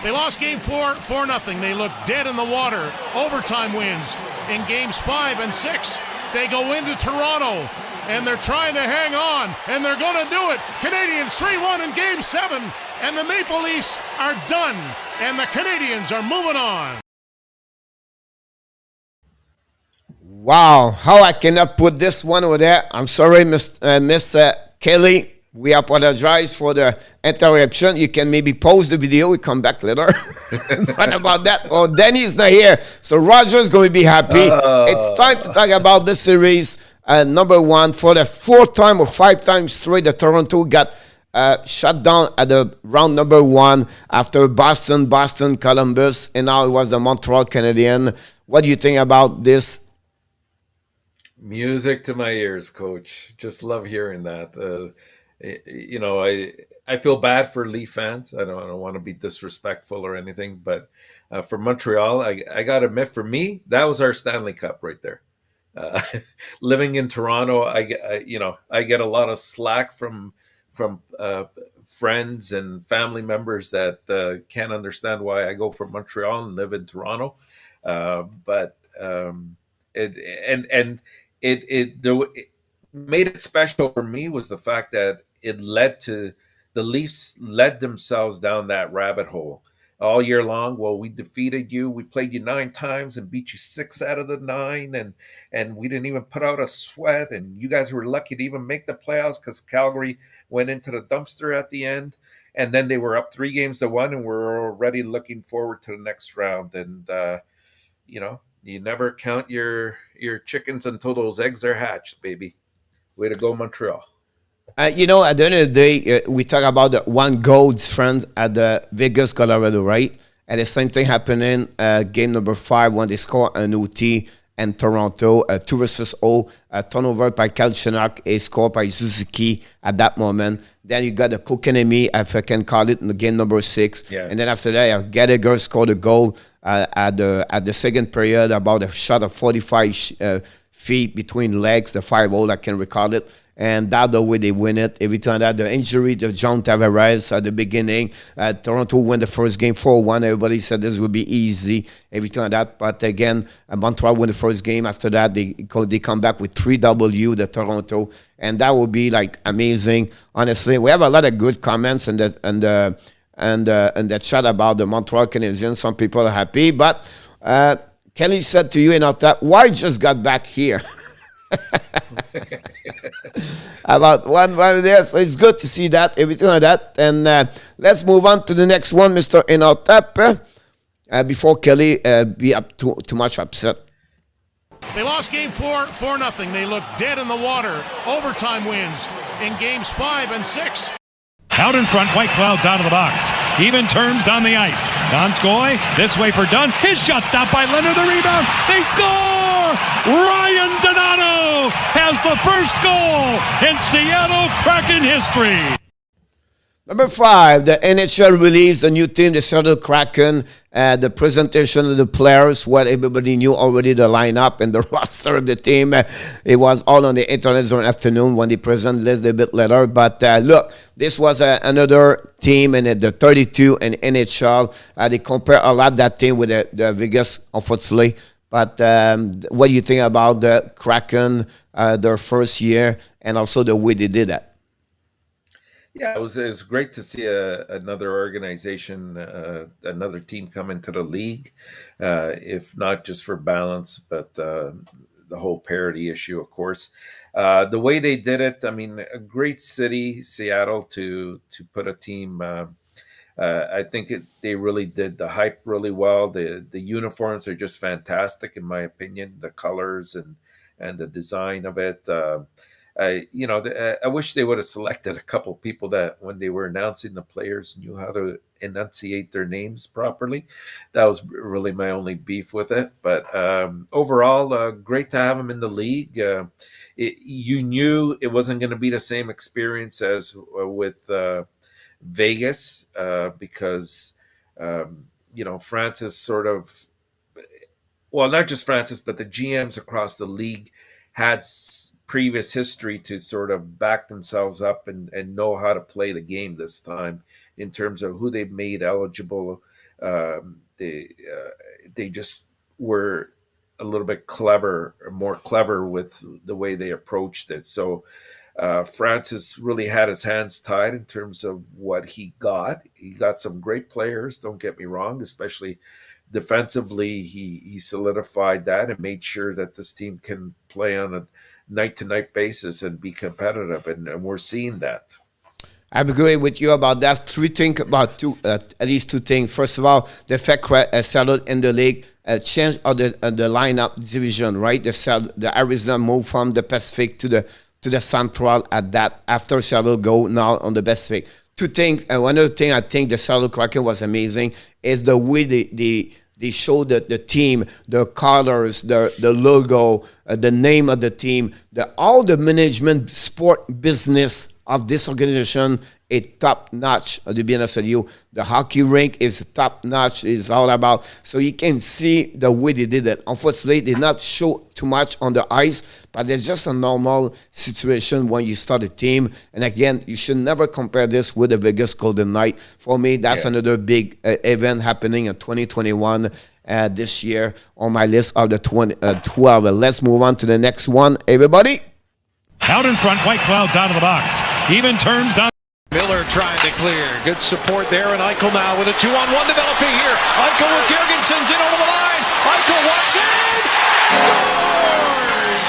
They lost game 4-0. They look dead in the water. Overtime wins in games 5 and 6. They go into Toronto, and they're trying to hang on, and they're going to do it. Canadiens 3-1 in game 7, and the Maple Leafs are done, and the Canadiens are moving on. Wow, how I cannot put this one over there. I'm sorry, Miss Kelly. We apologize for the interruption. You can maybe pause the video. We come back later. What about that? Oh, Danny's not here. So Roger's going to be happy. It's time to talk about this series. Number 1, for the 4th time or 5 times straight, the Toronto got shut down at the round number 1 after Boston, Columbus, and now it was the Montreal Canadiens. What do you think about this? Music to my ears, Coach. Just love hearing that. I feel bad for Leaf fans. I don't want to be disrespectful or anything, but for Montreal, I got to admit, for me, that was our Stanley Cup right there. Living in Toronto, I get a lot of slack from friends and family members that can't understand why I go from Montreal and live in Toronto. But it made it special for me was the fact that it led to the Leafs led themselves down that rabbit hole. all year long. Well, we defeated you. We played you 9 times and beat you 6 out of the 9, and we didn't even put out a sweat. And you guys were lucky to even make the playoffs because Calgary went into the dumpster at the end. And then they were up 3-1, and we're already looking forward to the next round. And you never count your chickens until those eggs are hatched, baby. Way to go, Montreal. At the end of the day, we talk about the one goal difference at the Vegas, Colorado, right? And the same thing happened in game number 5 when they score an OT and Toronto, 2-0, turnover by Kalchenak, a score by Suzuki at that moment. Then you got the Kokanemi, if I can call it, in the game number 6. Yeah. And then after that, Gallagher scored a goal at the second period, about a shot of 45 feet between legs, the 5-0, I can recall it. And that's the way they win it. Every time that the injury to John Tavares at the beginning, Toronto won the first game 4-1. Everybody said this would be easy. Every time that, but again, Montreal won the first game. After that, they come back with 3W, the Toronto, and that would be like amazing. Honestly, we have a lot of good comments in the chat about the Montreal Canadiens. Some people are happy, but Kelly said to you in our chat, why just got back here? About one there, so it's good to see that, everything like that. And let's move on to the next one, Mr. ENORTAP, before Kelly be up too much upset. They lost game 4, 4-0. They look dead in the water. Overtime wins in games 5 and 6. Out in front, White Cloud's out of the box. Even terms on the ice. Donskoy, this way for Dunn. His shot stopped by Leonard, the rebound. They score! Ryan Donato has the first goal in Seattle Kraken history. Number 5, the NHL released a new team, the Seattle Kraken. The presentation of the players, what everybody knew already, the lineup and the roster of the team. It was all on the internet during afternoon when they presented this a bit later. But look, this was another team in the 32 and NHL. They compare a lot that team with the Vegas, unfortunately. But what do you think about the Kraken, their first year, and also the way they did that? Yeah, it was great to see another organization, another team come into the league, if not just for balance, but the whole parity issue, of course. The way they did it, I mean, a great city, Seattle, to put a team. I think they really did the hype really well. The uniforms are just fantastic, in my opinion. The colors and the design of it. I wish they would have selected a couple people that, when they were announcing the players, knew how to enunciate their names properly. That was really my only beef with it. But overall, great to have them in the league. You knew it wasn't going to be the same experience as with Vegas, because Francis sort of, well, not just Francis, but the GMs across the league had previous history to sort of back themselves up and know how to play the game this time in terms of who they've made eligible. They just were a little bit more clever with the way they approached it. So Francis really had his hands tied in terms of what he got. He got some great players, don't get me wrong, especially defensively. He solidified that and made sure that this team can play on a night-to-night basis and be competitive, and we're seeing that. I agree with you about that. At least two things. First of all, the fact settled in the league, change of the lineup division, right? The Arizona moved from the Pacific to the Central at that, after Seattle go now on the Pacific. Two things. One other thing I think the Seattle Kraken was amazing is the way they showed the team, the colors, the logo, the name of the team, all the management, sport, business of this organization is top notch. To be honest with you, the hockey rink is top notch. It's all about, so you can see the way they did it. Unfortunately, they did not show too much on the ice, but it's just a normal situation when you start a team. And again, you should never compare this with the Vegas Golden Knight. For me, that's another big event happening in 2021 this year on my list of the 12. Let's move on to the next one, everybody. Out in front, White Cloud's out of the box. Even terms on. Miller trying to clear. Good support there, and Eichel now with a 2-on-1 developing here. Eichel with Jorgensen's in over the line. Eichel walks in, scores!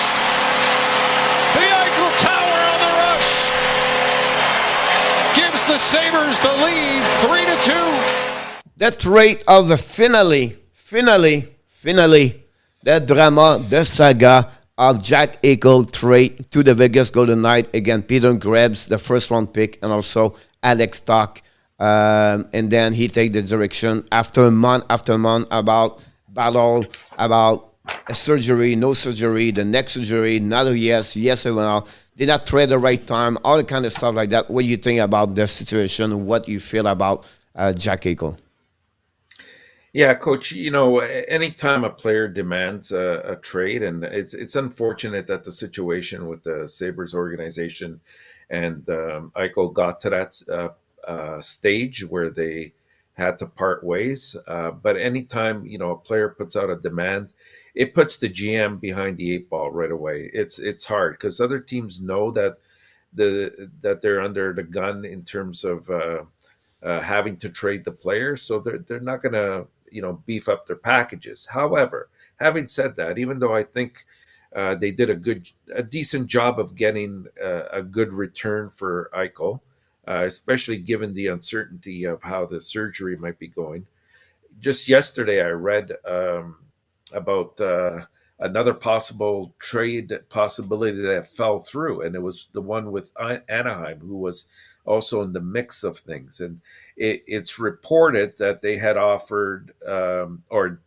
The Eichel Tower on the rush gives the Sabres the lead, 3-2. The trade of the finale, the drama, the saga of Jack Eichel trade to the Vegas Golden Knights. Again, Peter Krebs, the first round pick, and also Alex Stock. And then he take the direction after month about battle, about a surgery, no surgery, the next surgery, another yes or no. Did not trade the right time, all the kind of stuff like that. What do you think about the situation? What you feel about Jack Eichel? Yeah, Coach, anytime a player demands a trade, and it's unfortunate that the situation with the Sabres organization and Eichel got to that stage where they had to part ways. But anytime, a player puts out a demand, it puts the GM behind the eight ball right away. It's hard because other teams know that they're under the gun in terms of having to trade the player, so they're not going to beef up their packages. However, having said that, even though I think they did a decent job of getting a good return for Eichel, especially given the uncertainty of how the surgery might be going. Just yesterday, I read about another possible trade possibility that fell through, and it was the one with Anaheim, who was also in the mix of things. And it's reported that they had offered, or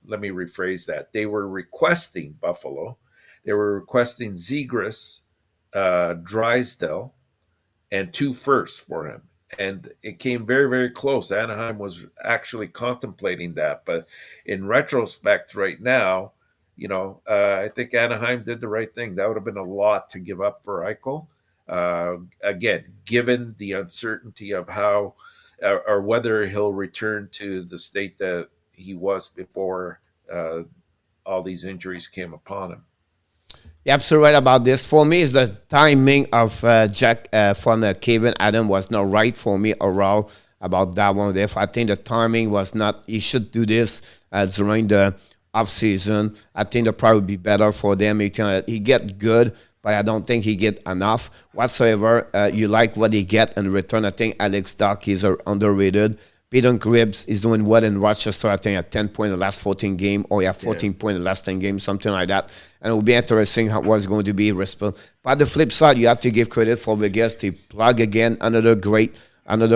let me rephrase that, they were requesting Buffalo. They were requesting Zegras, Drysdale, and 2 firsts for him. And it came very, very close. Anaheim was actually contemplating that. But in retrospect, right now, I think Anaheim did the right thing. That would have been a lot to give up for Eichel. Again, given the uncertainty of how or whether he'll return to the state that he was before all these injuries came upon him. You're absolutely right about this. For me, is the timing of Jack from Kevin Adam was not right for me overall about that one. If I think the timing was not, he should do this during the off season. I think the probably would be better for them. He get good, but I don't think he get enough whatsoever. You like what he get in return. I think Alex Stock is underrated. Peter Krebs is doing well in Rochester. I think at 10 points in the last 14 game, or 14 points in the last 10 games, something like that. And it will be interesting how what's going to be responsible. But the flip side, you have to give credit for Vegas to plug again another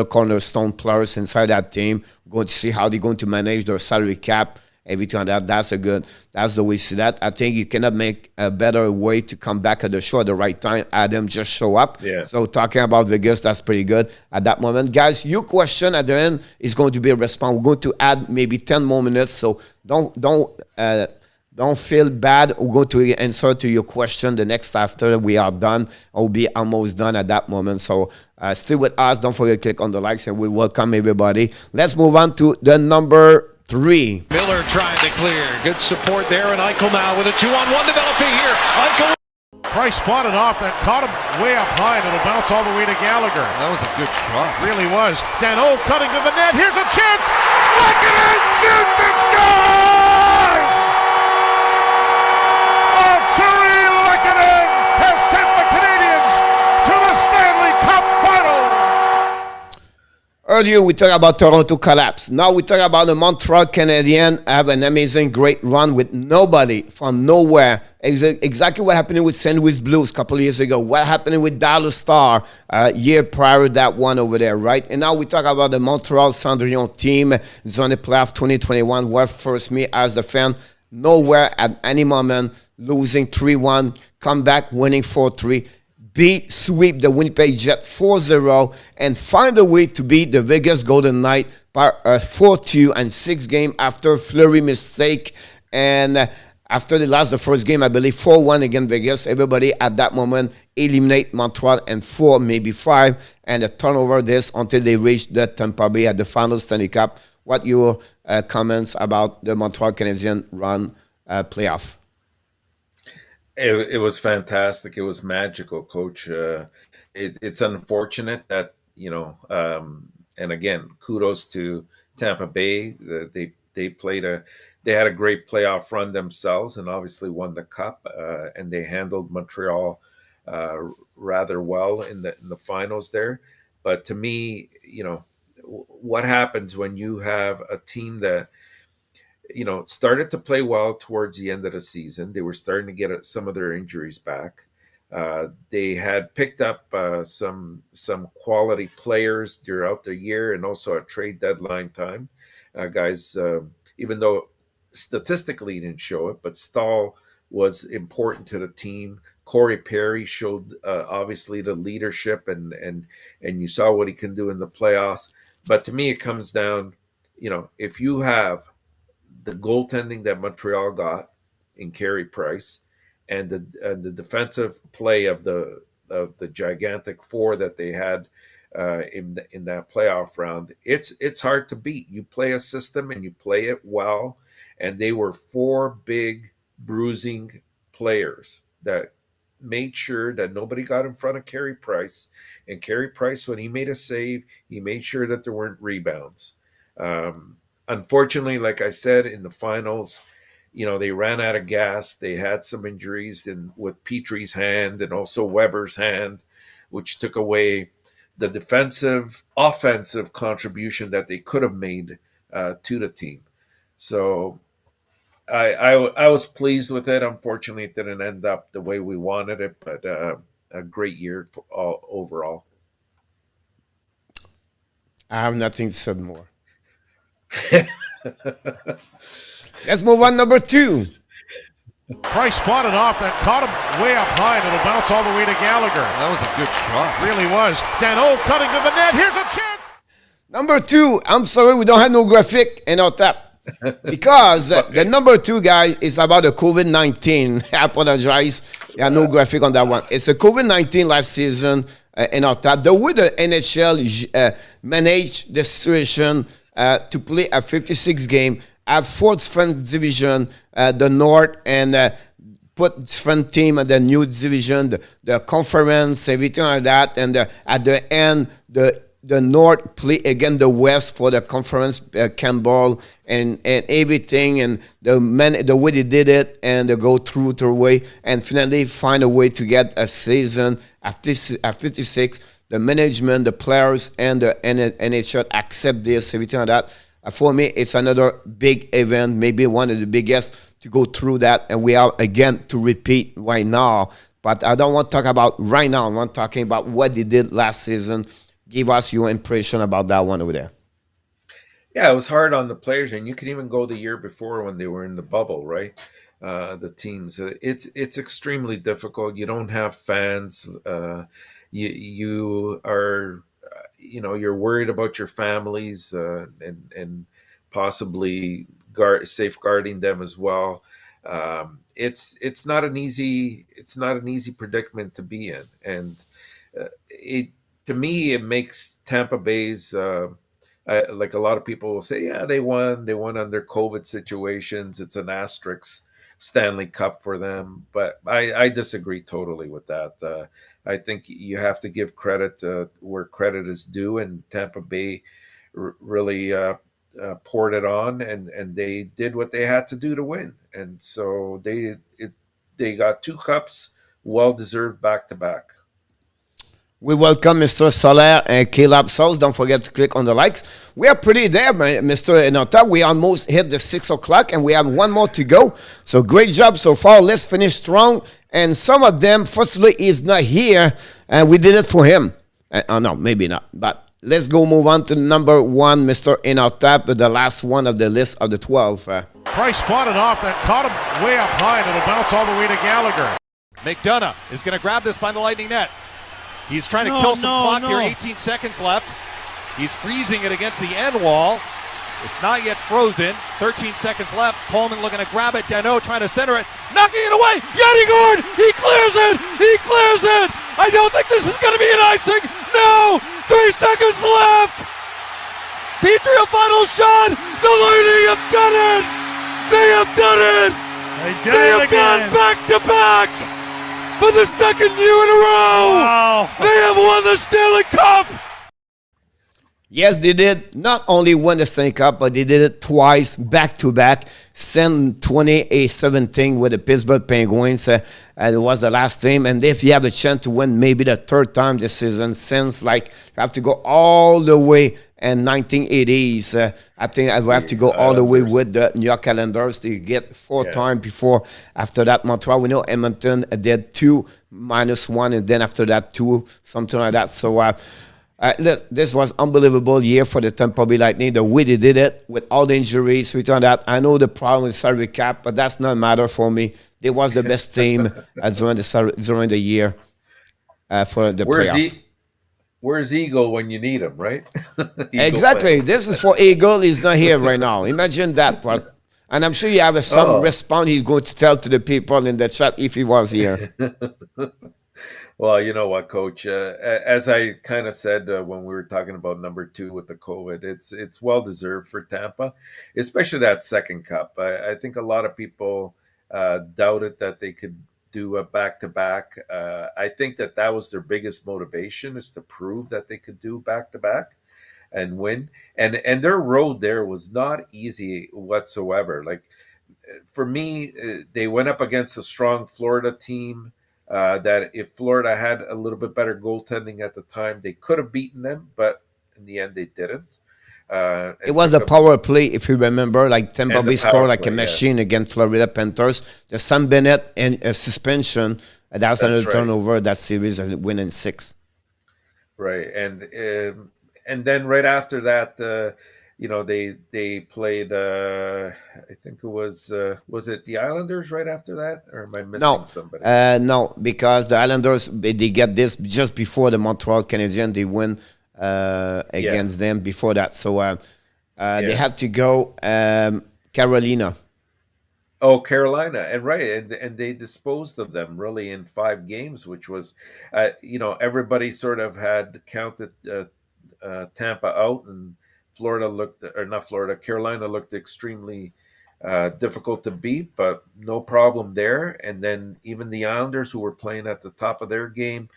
cornerstone players inside that team. Going to see how they're going to manage their salary cap, everything like that. That's the way to see that. I think you cannot make a better way to come back at the show at the right time. Adam just show up. Yeah. So talking about Vegas, that's pretty good at that moment. Guys, your question at the end is going to be a response. We're going to add maybe 10 more minutes, so don't feel bad. We're going to answer to your question the next after we are done. I'll be almost done at that moment. So stay with us. Don't forget to click on the likes, and we welcome everybody. Let's move on to the number 3. Miller trying to clear. Good support there, and Eichel now with a 2-on-1 developing here. Eichel. Price spotted off that, caught him way up high, and it'll bounce all the way to Gallagher. That was a good shot. Really was. Danault cutting to the net. Here's a chance. Lehkonen shoots and scores! Arturi Lehkonen has sent the Canadiens to the Stanley Cup final. Earlier, we talked about Toronto collapse. Now we talk about the Montreal Canadiens have an amazing, great run with nobody from nowhere. Exactly what happened with St. Louis Blues a couple of years ago. What happened with Dallas Star year prior to that one over there, right? And now we talk about the Montreal Cendrillon team. It's on the playoff 2021. What first me as a fan, nowhere at any moment, losing 3-1, come back winning 4-3. Sweep the Winnipeg Jets 4-0 and find a way to beat the Vegas Golden Knights by a 4-2 and 6 game after Fleury mistake. And after they lost the first game, I believe 4-1 against Vegas, everybody at that moment eliminate Montreal and 4, maybe 5, and a turnover this until they reach the Tampa Bay at the final Stanley Cup. What your comments about the Montreal Canadiens run playoff? It was fantastic. It was magical, Coach. It's unfortunate that and again, kudos to Tampa Bay. They had a great playoff run themselves, and obviously won the cup. And they handled Montreal rather well in the finals there. But to me, what happens when you have a team that started to play well towards the end of the season? They were starting to get some of their injuries back. They had picked up some quality players throughout the year, and also at trade deadline time. Guys, even though statistically he didn't show it, but Stahl was important to the team. Corey Perry showed obviously the leadership, and you saw what he can do in the playoffs. But to me, it comes down, if you have the goaltending that Montreal got in Carey Price, and the defensive play of the gigantic four that they had in that playoff round, it's hard to beat. You play a system and you play it well, and they were four big bruising players that made sure that nobody got in front of Carey Price. And Carey Price, when he made a save, he made sure that there weren't rebounds. Unfortunately, like I said, in the finals, they ran out of gas. They had some injuries with Petrie's hand and also Weber's hand, which took away the offensive contribution that they could have made to the team. So I was pleased with it. Unfortunately, it didn't end up the way we wanted it, but a great year for overall. I have nothing to say more. Let's move on. Number 2. Price fought it off and caught him way up high, and it'll bounce all the way to Gallagher. That was a good shot. Really was. Danault cutting to the net. Here's a chance. Number 2. I'm sorry we don't have no graphic in our tap. Because the number 2 guy is about the COVID-19. I apologize. There are no graphic on that one. It's a COVID-19 last season in our tap. The way the NHL managed the situation to play a 56 game, have 4th French division, the North, and put French team at the new division, the conference, everything like that. And at the end, the North play against the West for the conference Campbell and everything, and the way they did it, and they go through the way, and finally find a way to get a season at 56. The management, the players, and the NHL accept this, everything like that. For me, it's another big event, maybe one of the biggest to go through that, and we are again to repeat right now. But I don't want to talk about right now. I'm talking about what they did last season. Give us your impression about that one over there. Yeah, it was hard on the players, and you can even go the year before when they were in the bubble, right? The teams, it's extremely difficult. You don't have fans. You are, you're worried about your families and possibly safeguarding them as well. It's not an easy predicament to be in, and to me, it makes Tampa Bay's, like a lot of people will say, yeah, they won under COVID situations. It's an asterisk Stanley Cup for them. But I disagree totally with that. I think you have to give credit where credit is due, and Tampa Bay really poured it on, and they did what they had to do to win. And so they got 2 cups, well-deserved back-to-back. We welcome Mr. Soler and Caleb Sauce. Don't forget to click on the likes. We are pretty there, Mr. ENORTAP. We almost hit the 6 o'clock, and we have one more to go. So great job so far. Let's finish strong. And some of them, fortunately, is not here, and we did it for him. No, maybe not. But let's go move on to number 1, Mr. ENORTAP, the last one of the list of the 12. Price fought it off and caught him way up high, and it'll bounce all the way to Gallagher. McDonough is going to grab this by the Lightning net. He's trying to kill some clock here. 18 seconds left. He's freezing it against the end wall. It's not yet frozen. 13 seconds left. Coleman looking to grab it. Danault trying to center it. Knocking it away. Yeti Gord! He clears it! He clears it! I don't think this is going to be an icing. No! 3 seconds left! Petrie, a final shot! The Lightning have done it! They have done it! They have gone back to back! For the second year in a row! Wow. They have won the Stanley Cup! Yes, they did not only win the Stanley Cup, but they did it twice, back-to-back, send 2017 with the Pittsburgh Penguins. And it was the last team. And if you have a chance to win maybe the third time this season, since like you have to go all the way in 1980s, I think I have to go all the way with the New York Islanders to get four times before. After that, Montreal, we know Edmonton did 2 -1, and then after that, 2, something like that. So, this was unbelievable year for the Tampa Bay Lightning. The way they did it with all the injuries, we on that. I know the problem with salary cap, but that's not a matter for me. They was the best team during the year for the playoff. Where's Eagle when you need him, right? Exactly. Fan. This is for Eagle. He's not here right now. Imagine that. And I'm sure you have some response he's going to tell to the people in the chat if he was here. Well, you know what, Coach? As I kind of said when we were talking about number 2 with the COVID, it's well deserved for Tampa, especially that second cup. I think a lot of people doubted that they could do a back-to-back. I think that was their biggest motivation, is to prove that they could do back-to-back and win. And their road there was not easy whatsoever. Like, for me, they went up against a strong Florida team. That if Florida had a little bit better goaltending at the time, they could have beaten them, but in the end, they didn't. It was a power play, if you remember, like Tampa Bay scored like a machine against Florida Panthers. The Sam Bennett and a suspension, that was another turnover that series, as it went in 6. Right, and then right after that, they played. I think it was it the Islanders right after that, or am I missing somebody? No, because the Islanders they get this just before the Montreal Canadiens. They win against them before that, so they had to go Carolina. Oh, Carolina, and they disposed of them really in 5 games, which was, everybody sort of had counted Tampa out, and Carolina looked extremely difficult to beat, but no problem there. And then even the Islanders, who were playing at the top of their game,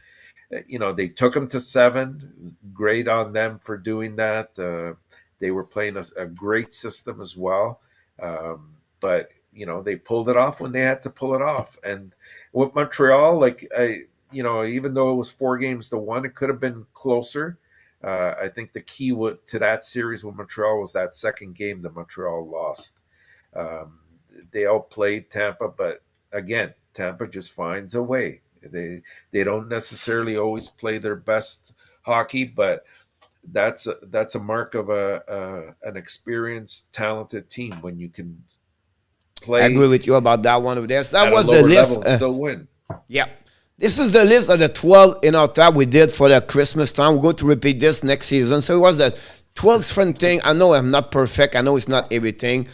they took them to 7. Great on them for doing that. They were playing a great system as well, but they pulled it off when they had to pull it off. And with Montreal, even though it was 4 games to 1, it could have been closer. I think the key to that series with Montreal was that second game that Montreal lost. They outplayed Tampa, but again, Tampa just finds a way. They don't necessarily always play their best hockey, but that's a mark of an experienced, talented team when you can play. I agree with you about that one over there. So that was the list. Level and still win. Yeah. This is the list of the 12 ENORTAP we did for the Christmas time. We're going to repeat this next season. So it was the 12 different thing. I know I'm not perfect. I know it's not everything.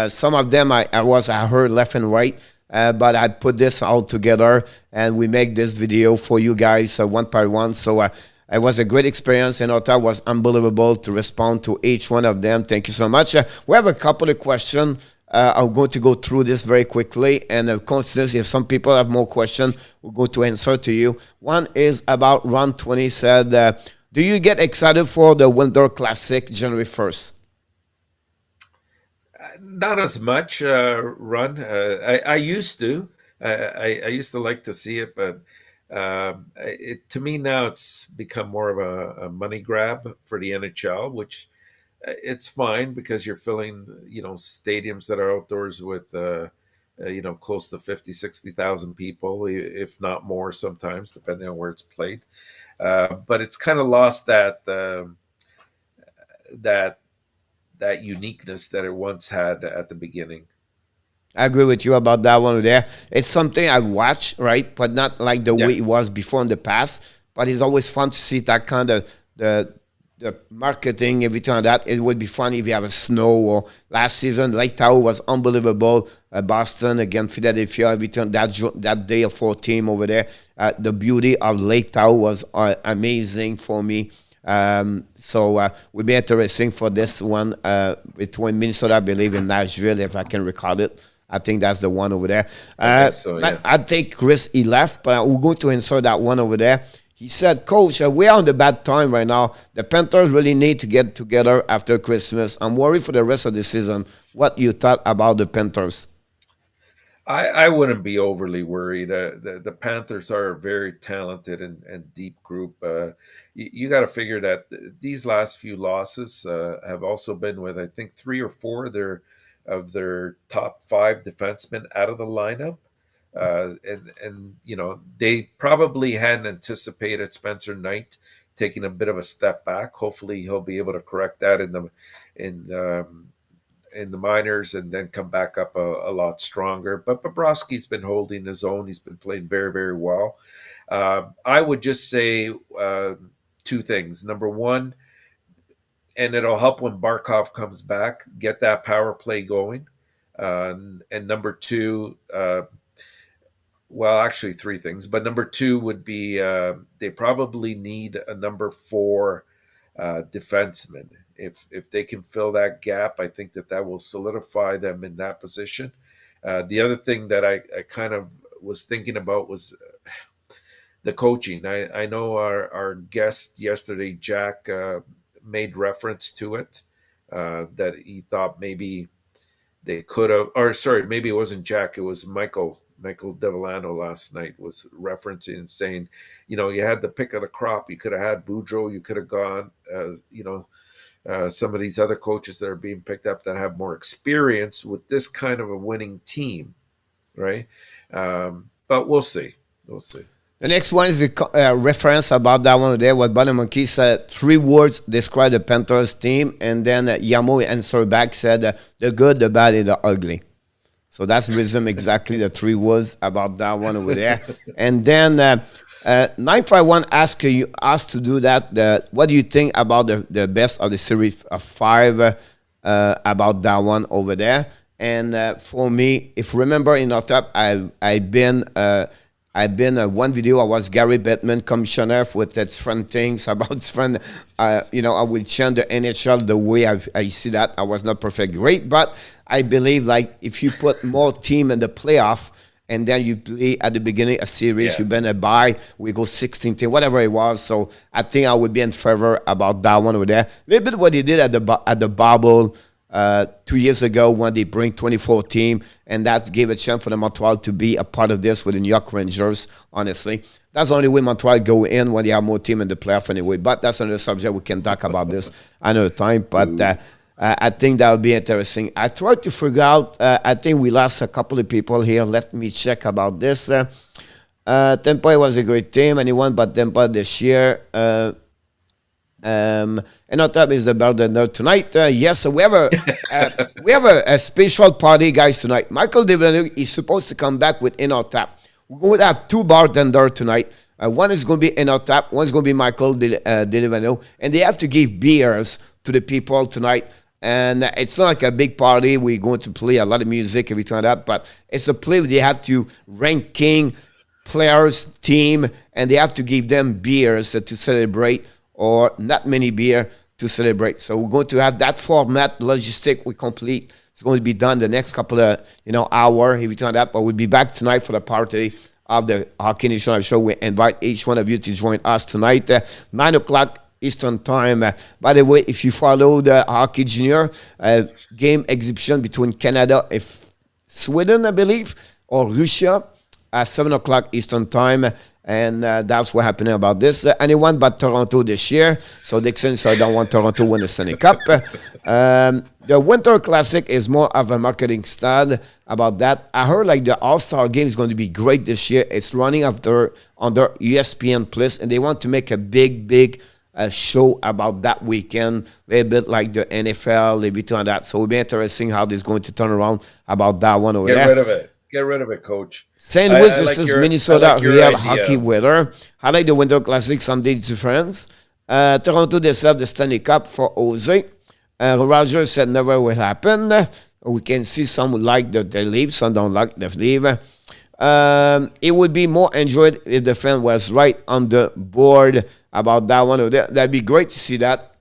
Some of them I heard left and right. But I put this all together and we make this video for you guys one by one. So it was a great experience. ENORTAP was unbelievable to respond to each one of them. Thank you so much. We have a couple of questions. I'm going to go through this very quickly, and consider if some people have more questions, we're going to answer to you. One is about Ron 20 said, do you get excited for the Winter Classic January 1st? Not as much, Ron. I used to. I used to like to see it, but to me now it's become more of a money grab for the NHL, which it's fine because you're filling, stadiums that are outdoors with, close to 50, 60,000 people, if not more sometimes, depending on where it's played. But it's kind of lost that uniqueness that it once had at the beginning. I agree with you about that one there. It's something I watch, right? But not like the way it was before in the past. But it's always fun to see that kind of the marketing, everything like that. It would be fun if you have a snow. Or last season, Lake Tahoe was unbelievable. Boston against Philadelphia, everything that day of 4 team over there. The beauty of Lake Tahoe was amazing for me. So would be interesting for this one between Minnesota, I believe, in Nashville, if I can recall it. I think that's the one over there. I think Chris, he left, but we're going to insert that one over there. He said, Coach, we're on the bad time right now. The Panthers really need to get together after Christmas. I'm worried for the rest of the season. What you thought about the Panthers? I wouldn't be overly worried. The Panthers are a very talented and deep group. You got to figure that these last few losses have also been with, I think, 3 or 4 of their top 5 defensemen out of the lineup. And they probably hadn't anticipated Spencer Knight taking a bit of a step back. Hopefully he'll be able to correct that in the minors and then come back up a lot stronger. But Bobrovsky's been holding his own. He's been playing very, very well. I would just say 2 things. Number one, and it'll help when Barkov comes back, get that power play going. And number 2, well, actually 3 things. But number 2 would be they probably need a number 4 defenseman. If they can fill that gap, I think that will solidify them in that position. The other thing that I kind of was thinking about was the coaching. I know our guest yesterday, Jack, made reference to it, that he thought maybe they could have, or sorry, maybe it wasn't Jack, it was Michael Devellano last night was referencing and saying, you had the pick of the crop. You could have had Boudreau. You could have gone, some of these other coaches that are being picked up that have more experience with this kind of a winning team, right? But we'll see. We'll see. The next one is the reference about that one there. What Bonnie Monkey said, 3 words describe the Panthers team, and then Yamo answered back said, the good, the bad, and the ugly. So that's resume exactly the 3 words about that one over there. And then 951 asked to do that. What do you think about the best of the series of 5 about that one over there? And for me, if you remember in ENORTAP, I've been one video. I was Gary Bettman, commissioner, with that friend things about his friend. I will change the NHL the way I see that. I was not perfect great, but I believe like if you put more team in the playoff and then you play at the beginning a series, you've been a bye, we go 16 team, whatever it was. So I think I would be in favor about that one over there. A little bit what they did at the bubble 2 years ago when they bring 24 team, and that gave a chance for the Montreal to be a part of this with the New York Rangers, honestly. That's the only way Montreal go in when they have more team in the playoff anyway. But that's another subject. We can talk about this another time. But I think that would be interesting. I tried to figure out, I think we lost a couple of people here. Let me check about this. Tampa was a great team. Anyone but Tampa this year. ENORTAP is the bartender tonight. Yes, we have a special party, guys, tonight. Michael Devaney is supposed to come back with ENORTAP. We're going to have 2 bartenders tonight. One is going to be ENORTAP. One's going to be Michael Devaney. And they have to give beers to the people tonight. And it's not like a big party. We're going to play a lot of music, everything like that. But it's a play where they have to ranking players, team, and they have to give them beers to celebrate, or not many beer to celebrate. So we're going to have that format, logistic, we complete. It's going to be done the next couple of hour, everything like that. But we'll be back tonight for the party of the Hockey National Show. We invite each one of you to join us tonight, 9 o'clock Eastern Time. By the way, if you follow the Hockey Junior game exhibition between Canada and Sweden, I believe, or Russia, at 7 o'clock Eastern Time. And that's what happening about this. Anyone but Toronto this year. So Dixon said I don't want Toronto to win the Stanley Cup. The Winter Classic is more of a marketing stunt about that. I heard like the All-Star game is going to be great this year. It's running under ESPN Plus, and they want to make a big show about that weekend, a little bit like the NFL, everything like that. So it'll be interesting how this is going to turn around about that one over there. Get rid of it, Coach. St. Louis versus Minnesota, real hockey weather. I like the Winter Classic, some days difference. Toronto, they serve the Stanley Cup for Jose. Rogers said never will happen. We can see some like that they leave, some don't like they leave. It would be more enjoyed if the fan was right on the board about that one. That'd be great to see that.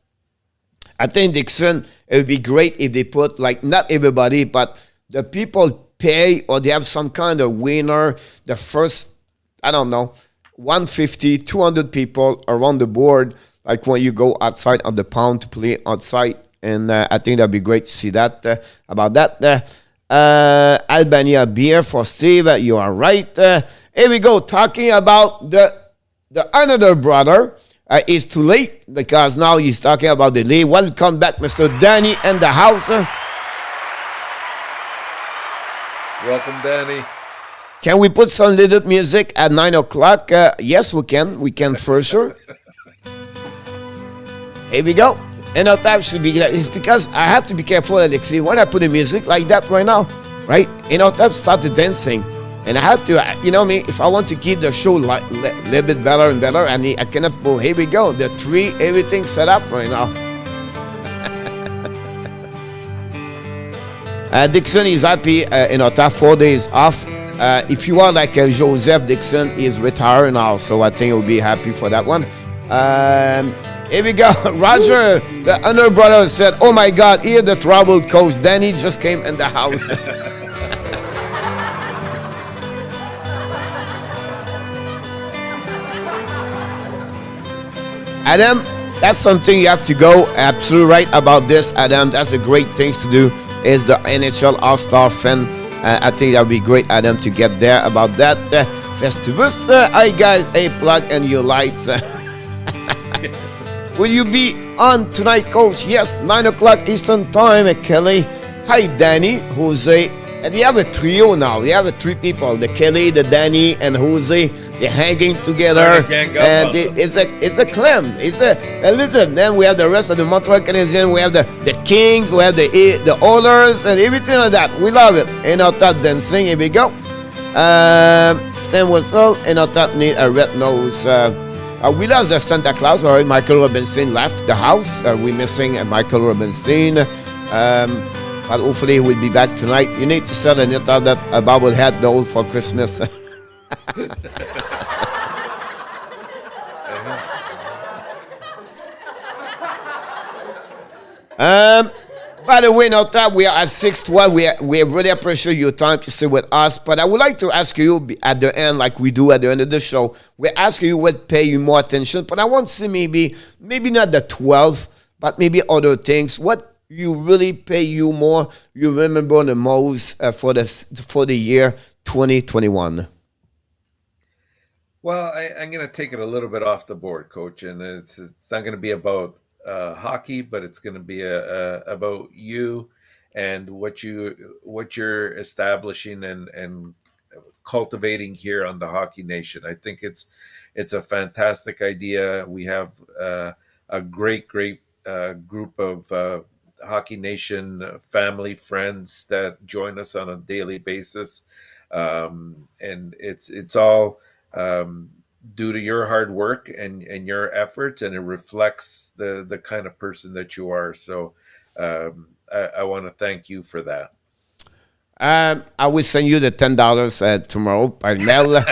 I think, Dixon, it would be great if they put, like, not everybody, but the people pay, or they have some kind of winner, the first, I don't know, 150, 200 people around the board, like when you go outside of the pound to play outside. And I think that'd be great to see that about that. Albania beer for Steve. You are right. Here we go. Talking about the another brother. It's too late because now he's talking about the league. Welcome back, Mr. Danny in the house. Welcome, Danny. Can we put some little music at 9 o'clock? Yes, we can. We can for sure. Here we go. ENORTAP should be. It's because I have to be careful, Alexi. When I put the music like that right now, right? ENORTAP started dancing. And I have to, you know me, if I want to keep the show a little bit better and better, I cannot put, here we go. The three, everything set up right now. Dixon is happy, ENORTAP, 4 days off. If you are like Joseph Dixon, is retired now, so I think he'll be happy for that one. Here we go. Roger, the other brother, said, oh my God, here the troubled coach. Danny just came in the house. Adam, that's something you have to go. Absolutely right about this, Adam. That's a great thing to do. Is the NHL All-Star fan. I think that would be great, Adam, to get there about that. Festivus. Hi, guys. Hey, plug and your lights. Will you be on tonight, Coach? Yes, 9 o'clock Eastern Time, Kelly. Hi, Danny, Jose. And they have a trio now. They have three people. The Kelly, the Danny, and Jose. They're hanging together. And it's a clam. It's a little. Then we have the rest of the Montreal Canadiens. We have the Kings. We have the Oilers and everything like that. We love it. ENORTAP dancing. Here we go. Stan Whistle. ENORTAP need a red nose. We lost the Santa Claus. All right, Michael Robinson left the house. We're missing Michael Robinson. But hopefully he will be back tonight. You need to sell a bobblehead though for Christmas. By the way, ENORTAP, we are at 6:12. We really appreciate your time to stay with us. But I would like to ask you at the end, like we do at the end of the show, we ask you what pay you more attention. But I want to see maybe not the 12, but maybe other things. What you really pay you more, you remember the most for the year 2021? Well, I'm going to take it a little bit off the board, Coach, and it's not going to be about hockey, but it's going to be about you and what you're establishing and cultivating here on the Hockey Nation. I think it's a fantastic idea. We have a great group of Hockey Nation family friends that join us on a daily basis, and it's all due to your hard work and your efforts, and it reflects the kind of person that you are. So I want to thank you for that. I will send you the $10 tomorrow by mail.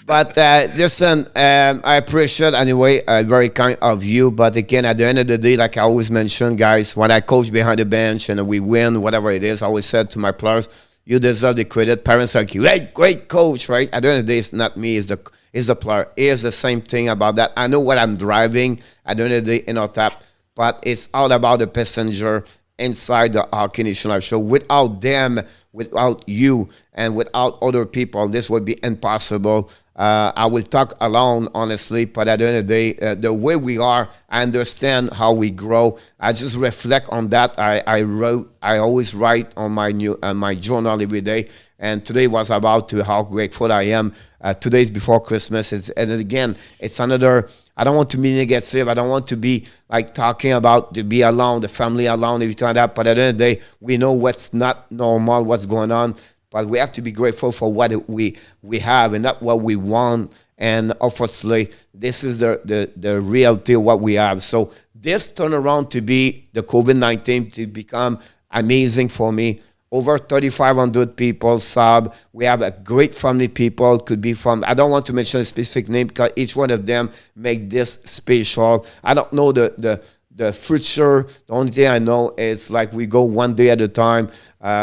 But listen, I appreciate anyway, very kind of you. But again, at the end of the day, like I always mention, guys, when I coach behind the bench and we win, whatever it is, I always said to my players, you deserve the credit. Parents are like, hey, great coach, right? At the end of the day, it's not me, it's the player. It's the same thing about that. I know what I'm driving at the end of the day in ENORTAP, but it's all about the passenger inside the Hockey Nation Live show. Without them, without you, and without other people, this would be impossible. I will talk alone, honestly, but at the end of the day, the way we are, I understand how we grow. I just reflect on that. I always write on my journal every day, and today was about how grateful I am. Today's before Christmas, and again, it's another. I don't want to be negative. I don't want to be like talking about to be alone, the family alone, everything like that. But at the end of the day, we know what's not normal, what's going on. But we have to be grateful for what we have and not what we want. And unfortunately, this is the reality of what we have. So this turned around to be the COVID-19 to become amazing for me. Over 3,500 people sub. We have a great family people. Could be from, I don't want to mention a specific name because each one of them make this special. I don't know the future. The only thing I know is like we go one day at a time.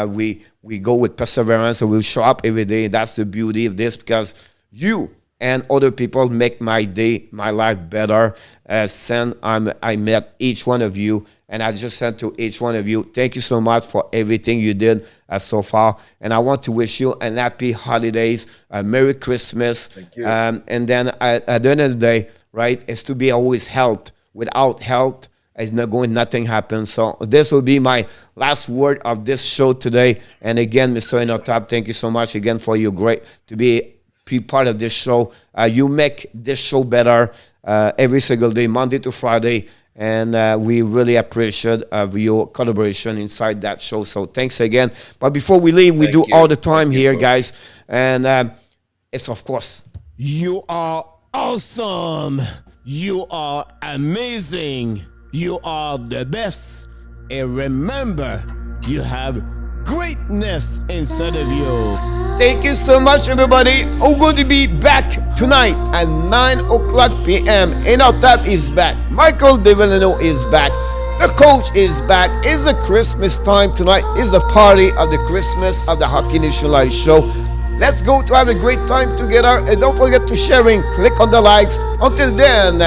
We go with perseverance and we'll show up every day. That's the beauty of this because you and other people make my day, my life better. I met each one of you, and I just said to each one of you, thank you so much for everything you did so far. And I want to wish you an happy holidays, a Merry Christmas. Thank you. And then at the end of the day, right, is to be always health. Without health, nothing happens. So this will be my last word of this show today. And again, Mr. ENORTAP, thank you so much again for your great to be part of this show. You make this show better every single day, Monday to Friday, and we really appreciate your collaboration inside that show. So thanks again. But before we leave, we do all the time here, guys, and it's of course, you are awesome, you are amazing, you are the best, and remember, you have greatness inside of you. Thank you so much, everybody. We're going to be back tonight at 9 o'clock p.m. ENORTAP is back. Michael DeVillano is back. The coach is back. It's the Christmas time tonight. It's the party of the Christmas of the Hockey Nation Live show. Let's go to have a great time together. And don't forget to sharing. Click on the likes. Until then,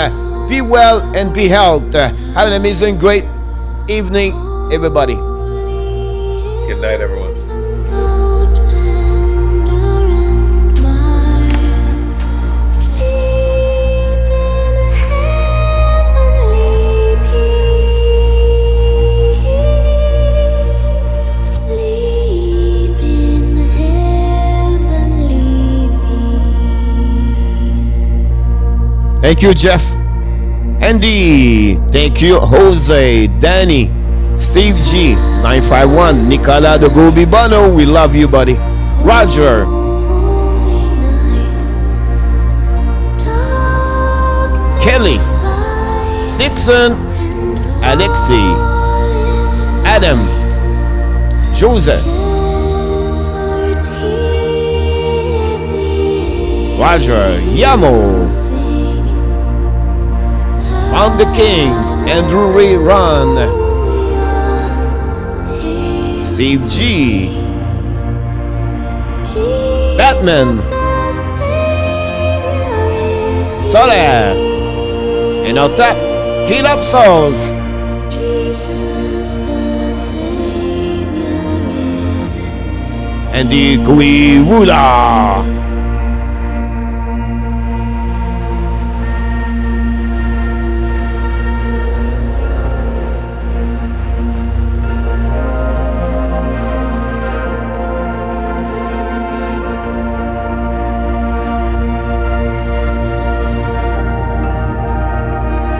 be well and be healthy. Have an amazing, great evening, everybody. Good night, everyone. Thank you, Jeff. Andy. Thank you, Jose. Danny. Steve G. 951. Nicola de Gobibano. We love you, buddy. Roger. Kelly. Dixon. Alexi. Adam. Joseph. Roger. Yamo. On the Kings, Andrew Ray Ron, Steve G, Batman, Soler, ENORTAP, Caleb Sauce, Andy Kuiwula.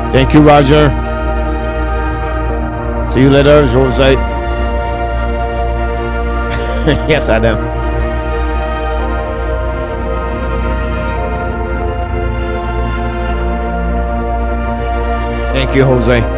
Thank you, Roger. See you later, Jose. Yes, Adam. Thank you, Jose.